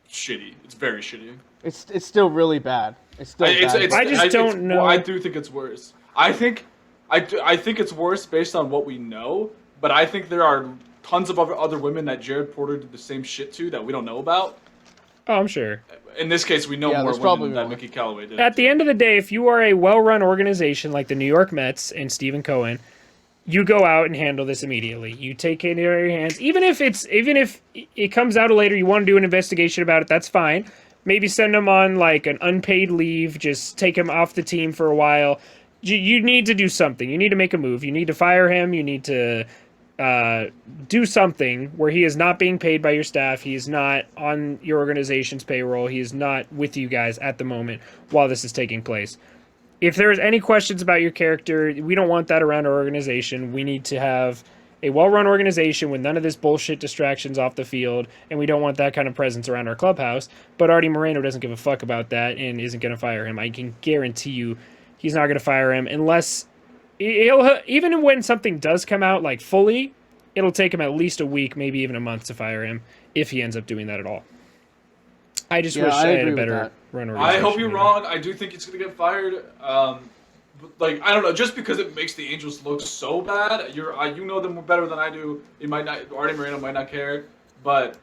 shitty. It's very shitty. It's still really bad. It's still bad. I just don't know. Well, I do think it's worse. I think it's worse based on what we know, but I think there are tons of other women that Jared Porter did the same shit to that we don't know about. Oh, I'm sure. In this case, we know more women than Mickey Callaway did. At the end of the day, if you are a well-run organization like the New York Mets and Stephen Cohen, you go out and handle this immediately. You take it into your hands. Even if it comes out later, you want to do an investigation about it, that's fine. Maybe send him on like an unpaid leave. Just take him off the team for a while. You need to do something. You need to make a move. You need to fire him. You need to do something where he is not being paid by your staff. He is not on your organization's payroll. He is not with you guys at the moment while this is taking place. If there's any questions about your character, we don't want that around our organization. We need to have a well-run organization with none of this bullshit distractions off the field, and we don't want that kind of presence around our clubhouse. But Artie Moreno doesn't give a fuck about that and isn't going to fire him. I can guarantee you he's not going to fire him unless even when something does come out like fully, it'll take him at least a week, maybe even a month to fire him if he ends up doing that at all. I just wish I had a better run organization. I hope you're wrong. I do think he's going to get fired. Like, I don't know, just because it makes the Angels look so bad. You know them better than I do. Artie Moreno might not care, but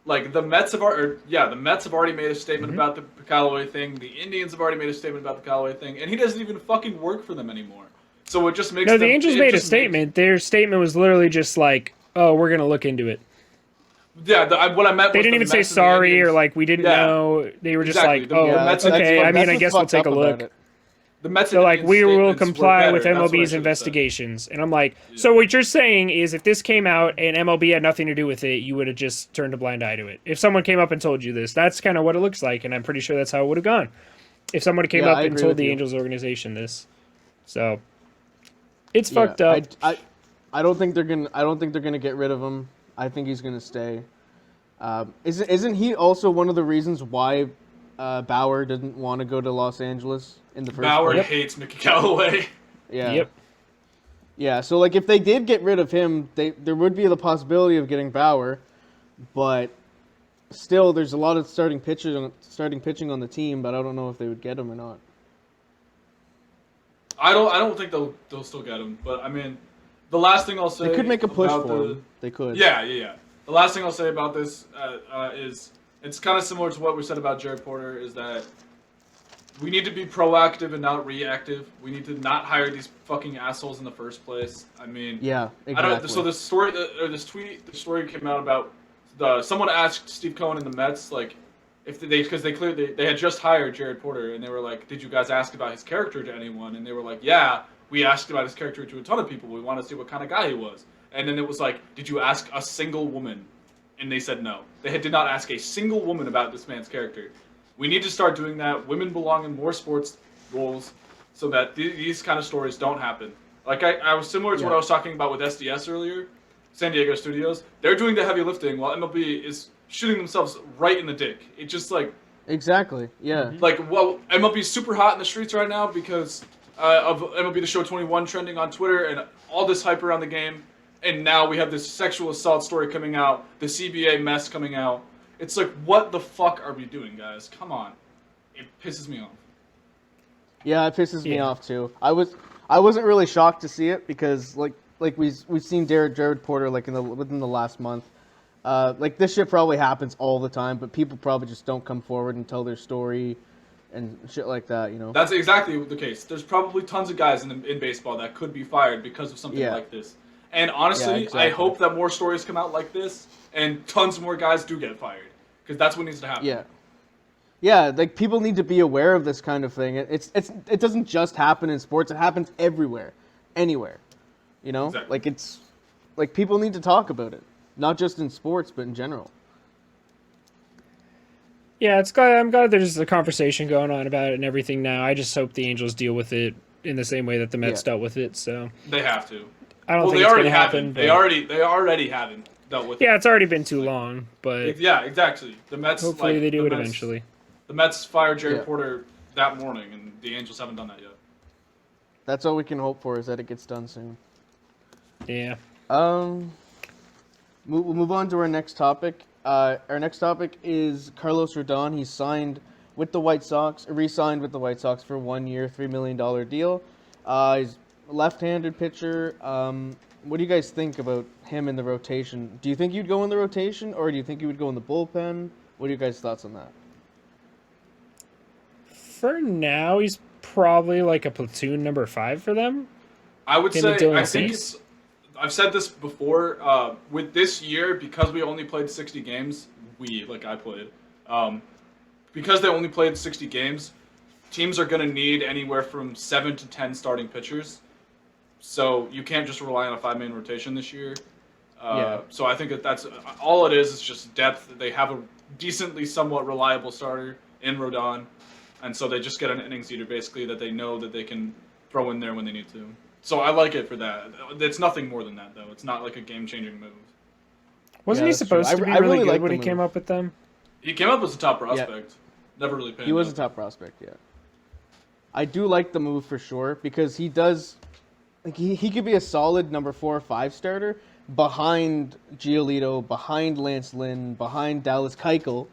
like the Mets have already made a statement about the Callaway thing. The Indians have already made a statement about the Callaway thing, and he doesn't even fucking work for them anymore. So it just makes the Angels made a statement. Their statement was literally just like, "Oh, we're gonna look into it." Yeah, what I meant. They didn't even say sorry or like we didn't know. They were just like, "Oh, okay." I mean, I guess we'll take a look. The Mets. They're like, we will statements were comply better. with That's what I MLB's should have said. investigations. And I'm like, so what you're saying is if this came out and MLB had nothing to do with it, you would have just turned a blind eye to it. If someone came up and told you this, that's kind of what it looks like. And I'm pretty sure that's how it would have gone. If someone came Yeah, up I and agree told with the you. Angels organization this. So it's Yeah, fucked up. I don't think they're gonna get rid of him. I think he's gonna stay. Isn't he also one of the reasons why Bauer didn't want to go to Los Angeles in the first Bauer place? hates Mickey Callaway. Yeah. Yep. Yeah, so like if they did get rid of him, there would be the possibility of getting Bauer, but still there's a lot of starting pitching on the team, but I don't know if they would get him or not. I don't think they'll still get him. But I mean, the last thing I'll say. They could make a push about for him. They could. Yeah. The last thing I'll say about this is it's kind of similar to what we said about Jared Porter. Is that we need to be proactive and not reactive. We need to not hire these fucking assholes in the first place. I mean, Yeah, exactly. I don't. So this story or this tweet, the story came out about someone asked Steve Cohen and the Mets like if because they clearly they had just hired Jared Porter and they were like, did you guys ask about his character to anyone? And they were like, yeah, we asked about his character to a ton of people. We want to see what kind of guy he was. And then it was like, did you ask a single woman? And they said no. They did not ask a single woman about this man's character. We need to start doing that. Women belong in more sports roles so that these kind of stories don't happen. Like I was similar to what I was talking about with SDS earlier, San Diego Studios. They're doing the heavy lifting while MLB is shooting themselves right in the dick. It's just like... Exactly, yeah. Like, well, MLB's super hot in the streets right now because of MLB The Show 21 trending on Twitter and all this hype around the game. And now we have this sexual assault story coming out, the CBA mess coming out. It's like, what the fuck are we doing, guys? Come on. It pisses me off. Yeah, it pisses me off too. I wasn't really shocked to see it because like we've seen Jared Porter like within the last month. Like this shit probably happens all the time, but people probably just don't come forward and tell their story and shit like that, you know. That's exactly the case. There's probably tons of guys in baseball that could be fired because of something like this. And honestly, exactly. I hope that more stories come out like this and tons more guys do get fired because that's what needs to happen. Yeah. Yeah, like people need to be aware of this kind of thing. It doesn't just happen in sports. It happens everywhere, anywhere. You know, Exactly. like it's like people need to talk about it, not just in sports, but in general. Yeah, I'm glad there's a conversation going on about it and everything now. I just hope the Angels deal with it in the same way that the Mets dealt with it. So They have to. I don't Well, think they it's already gonna happen. haven't. But They already haven't dealt with it. yeah, it's already been too long, but Yeah, exactly. The Mets. hopefully like, they do the it Mets- eventually. The Mets fired Jared Yeah. Porter that morning, and the Angels haven't done that yet. That's all we can hope for is that it gets done soon. Yeah. We'll move on to our next topic. Our next topic is Carlos Rodon. He's signed with the White Sox, re-signed with the White Sox for a 1 year, $3 million deal. He's a left-handed pitcher. What do you guys think about him in the rotation? Do you think you'd go in the rotation, or do you think you would go in the bullpen? What are your guys' thoughts on that? For now, he's probably like a platoon number 5 for them. I would Him and say, Dylan I think Cease? I've said this before, with this year, because we only played 60 games, I played, because they only played 60 games, teams are going to need anywhere from 7 to 10 starting pitchers. So you can't just rely on a 5-man rotation this year. So I think that's all it is just depth. They have a decently somewhat reliable starter in Rodon. And so they just get an innings eater, basically, that they know that they can throw in there when they need to. So I like it for that. It's nothing more than that, though. It's not like a game-changing move. Wasn't he that's true. supposed to be I really really good like when the he came move. up with them? He came up as a top prospect. Never really panned He was out. a top prospect, yeah. I do like the move for sure because he does, like he could be a solid number 4 or 5 starter behind Giolito, behind Lance Lynn, behind Dallas Keuchel.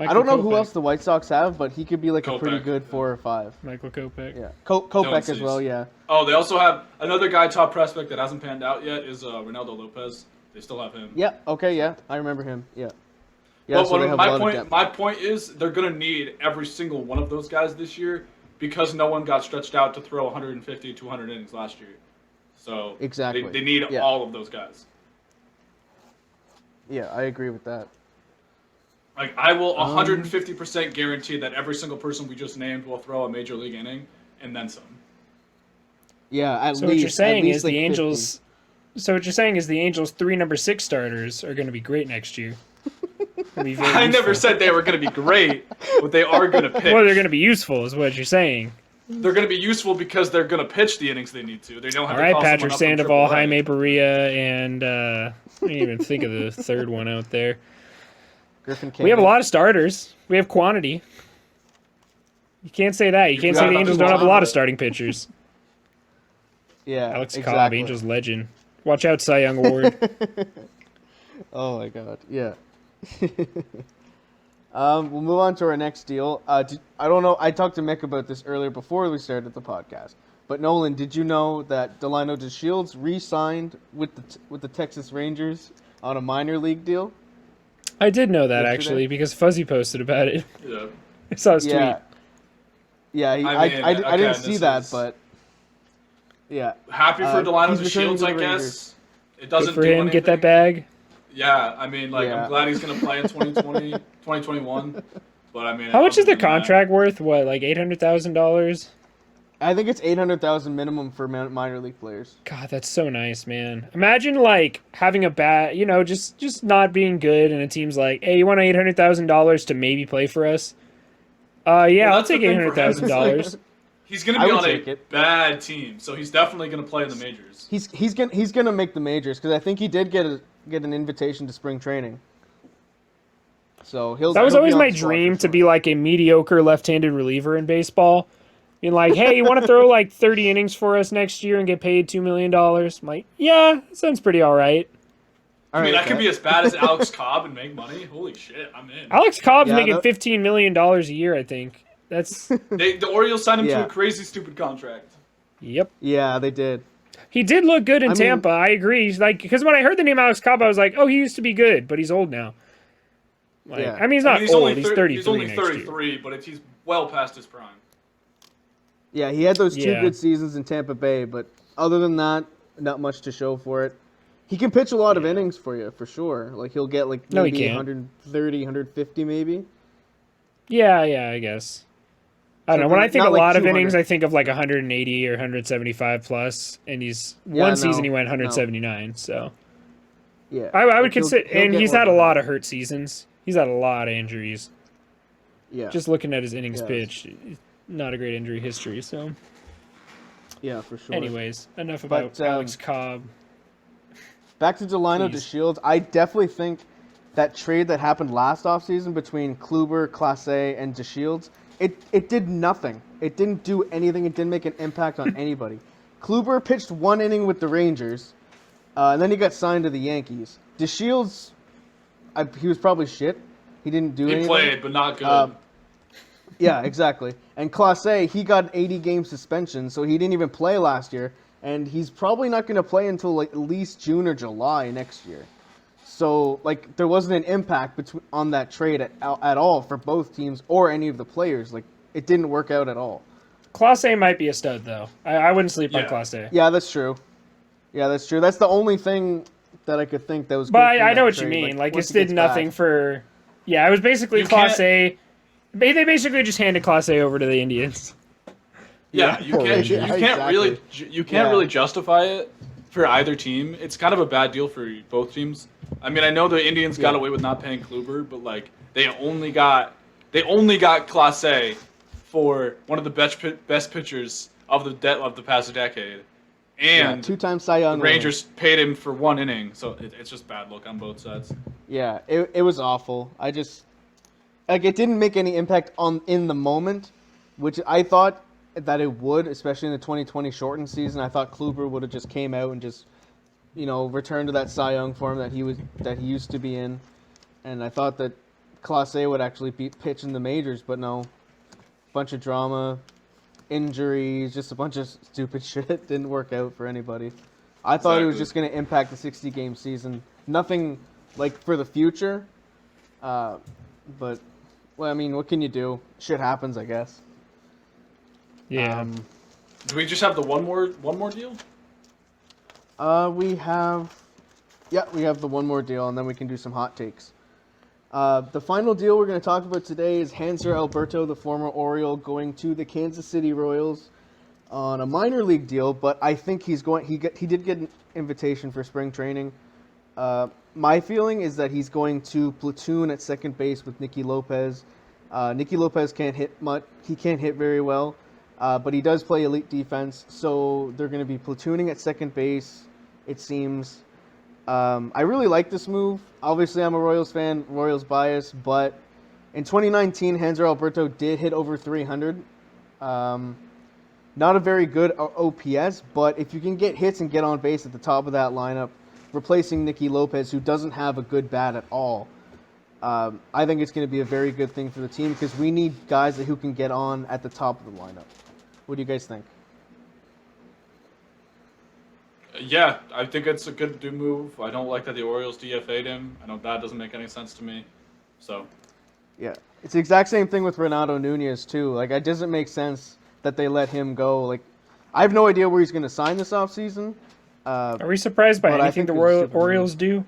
I don't know who else the White Sox have, but he could be like a pretty Kopech, good 4 or 5. Michael Kopech. Yeah, Dylan Kopech as Cease. well. Yeah, Oh, they also have another guy, top prospect, that hasn't panned out yet is Arenado Lopez. They still have him. yeah. Okay, yeah, I remember him. Yeah, yeah. But So they have a lot of depth. my point is they're going to need every single one of those guys this year because no one got stretched out to throw 150, 200 innings last year. So Exactly. they need Yeah. all of those guys. Yeah, I agree with that. Like, I will 150% guarantee that every single person we just named will throw a major league inning and then some. Yeah, at So least. what you're saying at least is like the 50. Angels. So what you're saying is the Angels' 3 number 6 starters are going to be great next year. Be very I useful. never said they were going to be great, but they are going to pitch. Well, they're going to be useful, is what you're saying. They're going to be useful because they're going to pitch the innings they need to. They don't have All to right, call Patrick someone up from Sandoval, AAA. Jaime Barria, and I didn't even think of the third one out there. Griffin We have a Canning. lot of starters. We have quantity. You can't say that. You can't forgot say the about Angels don't have a lot of Quintana. starting pitchers. Yeah, Alex Cobb, exactly. Angels legend. Watch out, Cy Young Award. Oh my god, yeah. We'll move on to our next deal. I don't know. I talked to Mick about this earlier before we started the podcast. But Nolan, did you know that Delino DeShields re-signed with the Texas Rangers on a minor league deal? I did know that, Yesterday? actually, because Fuzzy posted about it. Yeah. I saw his Yeah, tweet. yeah. I okay, didn't see this that, is- but yeah. Happy for Delino he's returning DeShields, to the I guess. Rangers. It doesn't Good for do him. anything. Get that bag. Yeah, I mean, like, Yeah. I'm glad he's going to play in 2020, 2021. But, I mean... How much is the other than that- contract worth? What, like $800,000? I think it's $800,000 minimum for minor league players. God, that's so nice, man. Imagine like having a bad, just not being good, and a team's like, "Hey, you want $800,000 to maybe play for us?" Yeah, Well, I'll that's the take thing for him. $800,000. He's going to I be would on a take it. bad team, so he's definitely going to play in the majors. He's gonna make the majors because I think he did get an invitation to spring training. So That was always my squad for dream to sure. be like a mediocre left-handed reliever in baseball. Being like, "Hey, you want to throw like 30 innings for us next year and get paid $2 million?" I'm like, "Yeah, sounds pretty all right." I mean, Alright, I could bet. be as bad as Alex Cobb and make money. Holy shit, I'm in. Alex Cobb's Yeah, making that- $15 million a year, I think. That's The Orioles signed him Yeah. to a crazy, stupid contract. yep. Yeah, they did. He did look good in I mean- Tampa. I agree. Like, because when I heard the name Alex Cobb, I was like, "Oh, he used to be good, but he's old now." Like, Yeah. I mean, he's not old. only He's thir- 33 He's only next year. 33, but he's well past his prime. Yeah, he had those two Yeah. good seasons in Tampa Bay, but other than that, not much to show for it. He can pitch a lot of innings for you, for sure. Like he'll get like No, he maybe can't. 130, 150 maybe. Yeah, I guess. I don't So know. When not I think a like lot of 200. innings, I think of like 180 or 175 plus, and he's Yeah, one no, season he went no. 179. So Yeah, I would Like, he'll- consider, he'll and get he's more had a than lot that. of hurt seasons. He's had a lot of injuries. Yeah, Just looking at his innings Yes. pitched, not a great injury history. So, yeah, for sure. anyways, enough about But, Alex Cobb. Back to Delino Please. DeShields. I definitely think that trade that happened last offseason between Kluber, Clase, and DeShields, it did nothing. It didn't do anything. It didn't make an impact on anybody. Kluber pitched one inning with the Rangers, and then he got signed to the Yankees. DeShields, he was probably shit. He didn't do He anything. played, but not good. Yeah, exactly. And Clase, he got 80-game suspension, so he didn't even play last year, and he's probably not going to play until like at least June or July next year. So like there wasn't an impact on that trade at all for both teams or any of the players. Like it didn't work out at all. Class A might be a stud, though. I wouldn't sleep on Yeah. Class A. Yeah, that's true. Yeah, that's true. That's the only thing that I could think that was. But good from I know that what you trade. mean. Like, once it he did gets nothing back. for. Yeah, it was basically You Class can't- A. They basically just handed Class A over to the Indians. Yeah, you can't. Yeah, You can't really. exactly. You can't Yeah. really justify it for either team. It's kind of a bad deal for both teams. I mean, I know the Indians got Yeah. away with not paying Kluber, but like they only got Class A for one of the best pitchers of the past decade, Yeah, and two-time Cy Young the winner. Rangers paid him for one inning. So it's just bad luck on both sides. Yeah, it was awful. I just like it didn't make any impact in the moment, which I thought that it would, especially in the 2020 shortened season. I thought Kluber would have just came out and just returned to that Cy Young form that he used to be in, and I thought that Class A would actually be pitching the majors, but no, bunch of drama, injuries, just a bunch of stupid shit. Didn't work out for anybody. I thought it was Exactly. just going to impact the 60-game season. Nothing like for the future. But, well, I mean, what can you do? Shit happens, I guess. Yeah. Do we just have the one more deal? We have the one more deal, and then we can do some hot takes. The final deal we're going to talk about today is Hanser Alberto, the former Oriole, going to the Kansas City Royals on a minor league deal, but I think he's going. He did get an invitation for spring training. My feeling is that he's going to platoon at second base with Nicky Lopez. Nicky Lopez can't hit much. He can't hit very well, but he does play elite defense. So they're going to be platooning at second base, it seems. I really like this move. Obviously, I'm a Royals fan, Royals bias, but in 2019, Hanser Alberto did hit over 300. Not a very good OPS, but if you can get hits and get on base at the top of that lineup, replacing Nicky Lopez, who doesn't have a good bat at all, I think it's going to be a very good thing for the team because we need guys who can get on at the top of the lineup. What do you guys think? Yeah, I think it's a good move. I don't like that the Orioles DFA'd him. I know that doesn't make any sense to me. So, yeah, it's the exact same thing with Arenado Nunez too. Like, it doesn't make sense that they let him go. Like, I have no idea where he's going to sign this offseason. Are we surprised by anything the Orioles do?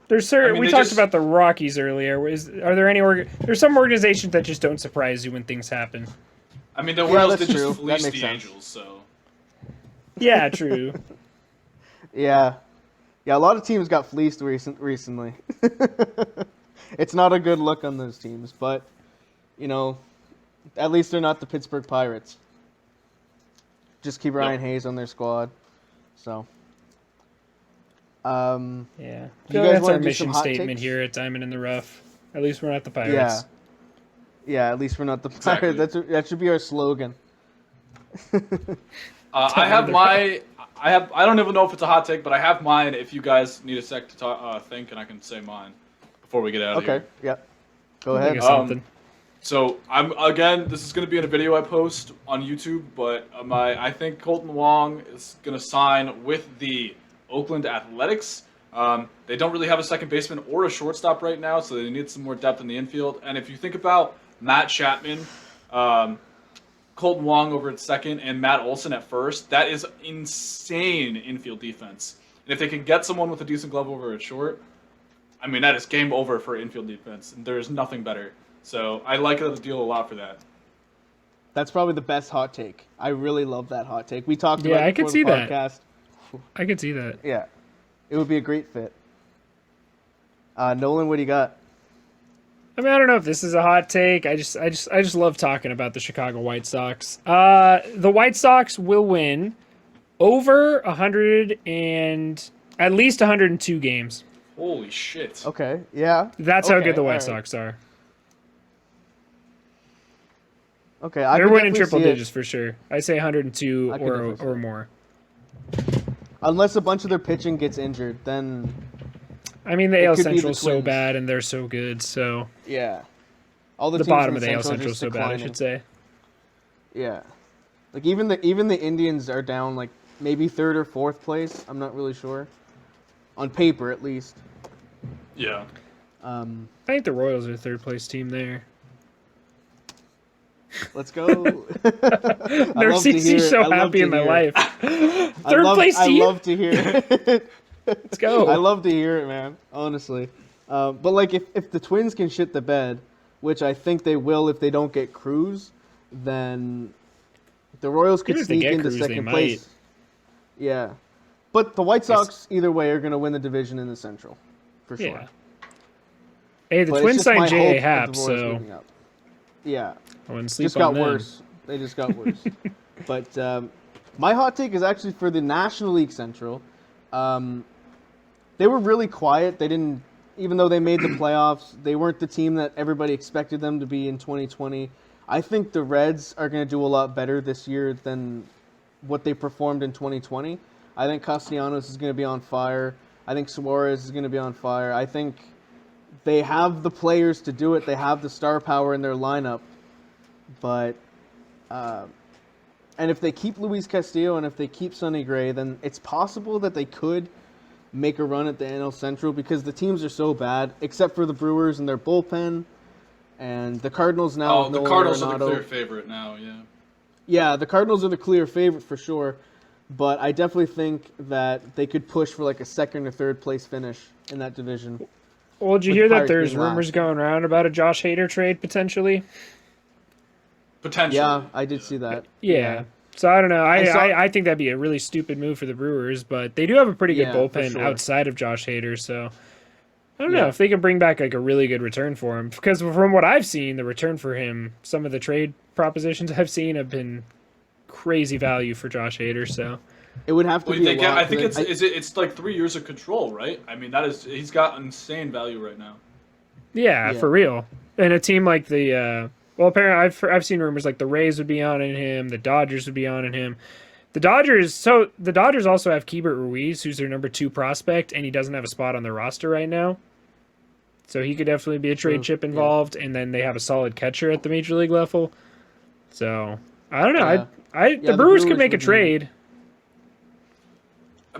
There's certain. We talked about the Rockies earlier. Are there any? There's some organizations that just don't surprise you when things happen. I mean, the Orioles did true. just fleece the sense. Angels, so. Yeah, true. Yeah, a lot of teams got fleeced recently. It's not a good look on those teams, but, you know, at least they're not the Pittsburgh Pirates. Just keep Ryan Hayes on their squad. So, yeah. You guys That's our wanna do mission some hot statement takes? here at Diamond in the Rough. At least we're not the Pirates. Yeah, at least we're not the Exactly. Pirates. That should be our slogan. I have my. I don't even know if it's a hot take, but I have mine. If you guys need a sec to think, and I can say mine before we get out of here. Okay, yeah. Go Think ahead. of something. So this is going to be in a video I post on YouTube, but I think Colton Wong is going to sign with the Oakland Athletics. They don't really have a second baseman or a shortstop right now, so they need some more depth in the infield. And if you think about Matt Chapman, Colton Wong over at second, and Matt Olson at first, that is insane infield defense. And if they can get someone with a decent glove over at short, I mean, that is game over for infield defense. And there's nothing better. So I like the deal a lot for that. That's probably the best hot take. I really love that hot take. We talked about it I could before see the that. podcast. I could see that. Yeah, it would be a great fit. Nolan, what do you got? I mean, I don't know if this is a hot take. I just love talking about the Chicago White Sox. The White Sox will win over 100 and at least 102 games. Holy shit. Okay, yeah. That's how Okay, good the White alright. Sox are. Okay, I They're could winning definitely triple see it. digits for sure. I say 102 I could definitely see or it. more. Unless a bunch of their pitching gets injured, then I mean, the It AL could be the Central's so Twins. bad and they're so good, so yeah. All the teams bottom in of the AL are Central's just so bad, I declining. should say. Yeah. Like even the Indians are down like maybe third or fourth place. I'm not really sure. On paper, at least. Yeah. I think the Royals are the third place team there. Let's go. I Never love seen to hear you it. so I love happy to in my hear it. life. Third place team. I love to hear it. Let's go. I love to hear it, man. Honestly, but like if the Twins can shit the bed, which I think they will if they don't get Cruz, then the Royals could Even if they sneak get into Cruz, they second might. place. Yeah, but the White Sox either way are going to win the division in the Central, for sure. Yeah. Hey, the But it's Twins just my signed J.A. hope Happ, that the Royals so moving up. Yeah, I wouldn't sleep just on got them. worse. They just got worse. But my hot take is actually for the National League Central. They were really quiet. They didn't, even though they made the playoffs, they weren't the team that everybody expected them to be in 2020. I think the Reds are going to do a lot better this year than what they performed in 2020. I think Castellanos is going to be on fire. I think Suarez is going to be on fire. I think they have the players to do it. They have the star power in their lineup. But, and if they keep Luis Castillo and if they keep Sonny Gray, then it's possible that they could make a run at the NL Central because the teams are so bad, except for the Brewers and their bullpen, and the Cardinals now. Oh, with the Nolan Cardinals are Arenado. the clear favorite now, yeah. Yeah, the Cardinals are the clear favorite for sure, but I definitely think that they could push for like a second or third place finish in that division. Well, did you with hear the that Pirates there's being last. rumors going around about a Josh Hader trade potentially? Potentially. Yeah, I did see that. Yeah. So I don't know. saw- I think that'd be a really stupid move for the Brewers, but they do have a pretty good Yeah, for bullpen sure. outside of Josh Hader, so I don't know Yeah. if they can bring back like a really good return for him. Because from what I've seen, the return for him, some of the trade propositions I've seen have been crazy value for Josh Hader. So It would have to Well, be a lot. I think 'cause it's like 3 years of control, right? I mean, he's got insane value right now. yeah, Yeah. for real. And a team like the well, apparently I've seen rumors like the Rays would be on in him, the Dodgers would be on in him. The Dodgers also have Keibert Ruiz, who's their number 2 prospect, and he doesn't have a spot on their roster right now. So he could definitely be a trade True, chip yeah. involved, and then they have a solid catcher at the major league level. So I don't know. Yeah. The the Brewers could Brewers make a would be- trade.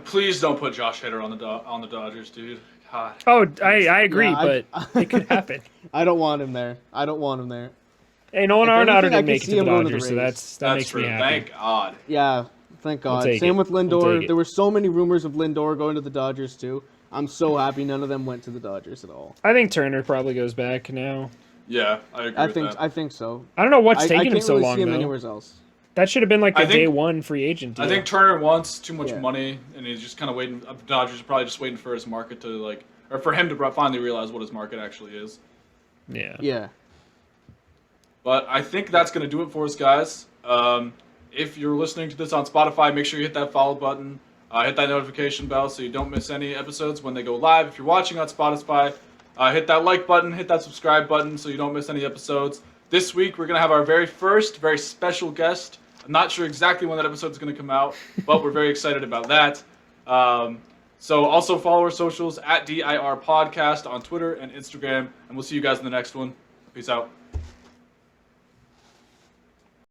Please don't put Josh Hader on the Dodgers, dude. God. Oh, I agree, Yeah, but it could happen. I don't want him there. Hey, Nolan If Arenado anything, I didn't could make it see to the him going to the Dodgers, so Rays. that makes true. me happy. Thank God. Yeah, thank God. take Same it. with We'll take Lindor. it. There were so many rumors of Lindor going to the Dodgers too. I'm so happy none of them went to the Dodgers at all. I think Turner probably goes back now. Yeah, I agree with that. I think so. I don't know what's I taking can't him so really long see him though. anywhere else. That should have been like the I think- day one free agent deal. I think Turner wants too much Yeah. money, and he's just kind of waiting. The Dodgers are probably just waiting for his market to or for him to finally realize what his market actually is. yeah. Yeah. But I think that's going to do it for us, guys. If you're listening to this on Spotify, make sure you hit that follow button. Hit that notification bell so you don't miss any episodes when they go live. If you're watching on Spotify, hit that like button, hit that subscribe button so you don't miss any episodes. This week, we're going to have our very first, very special guest. I'm not sure exactly when that episode is going to come out, but we're very excited about that. So also follow our socials at DIR Podcast on Twitter and Instagram, and we'll see you guys in the next one. Peace out.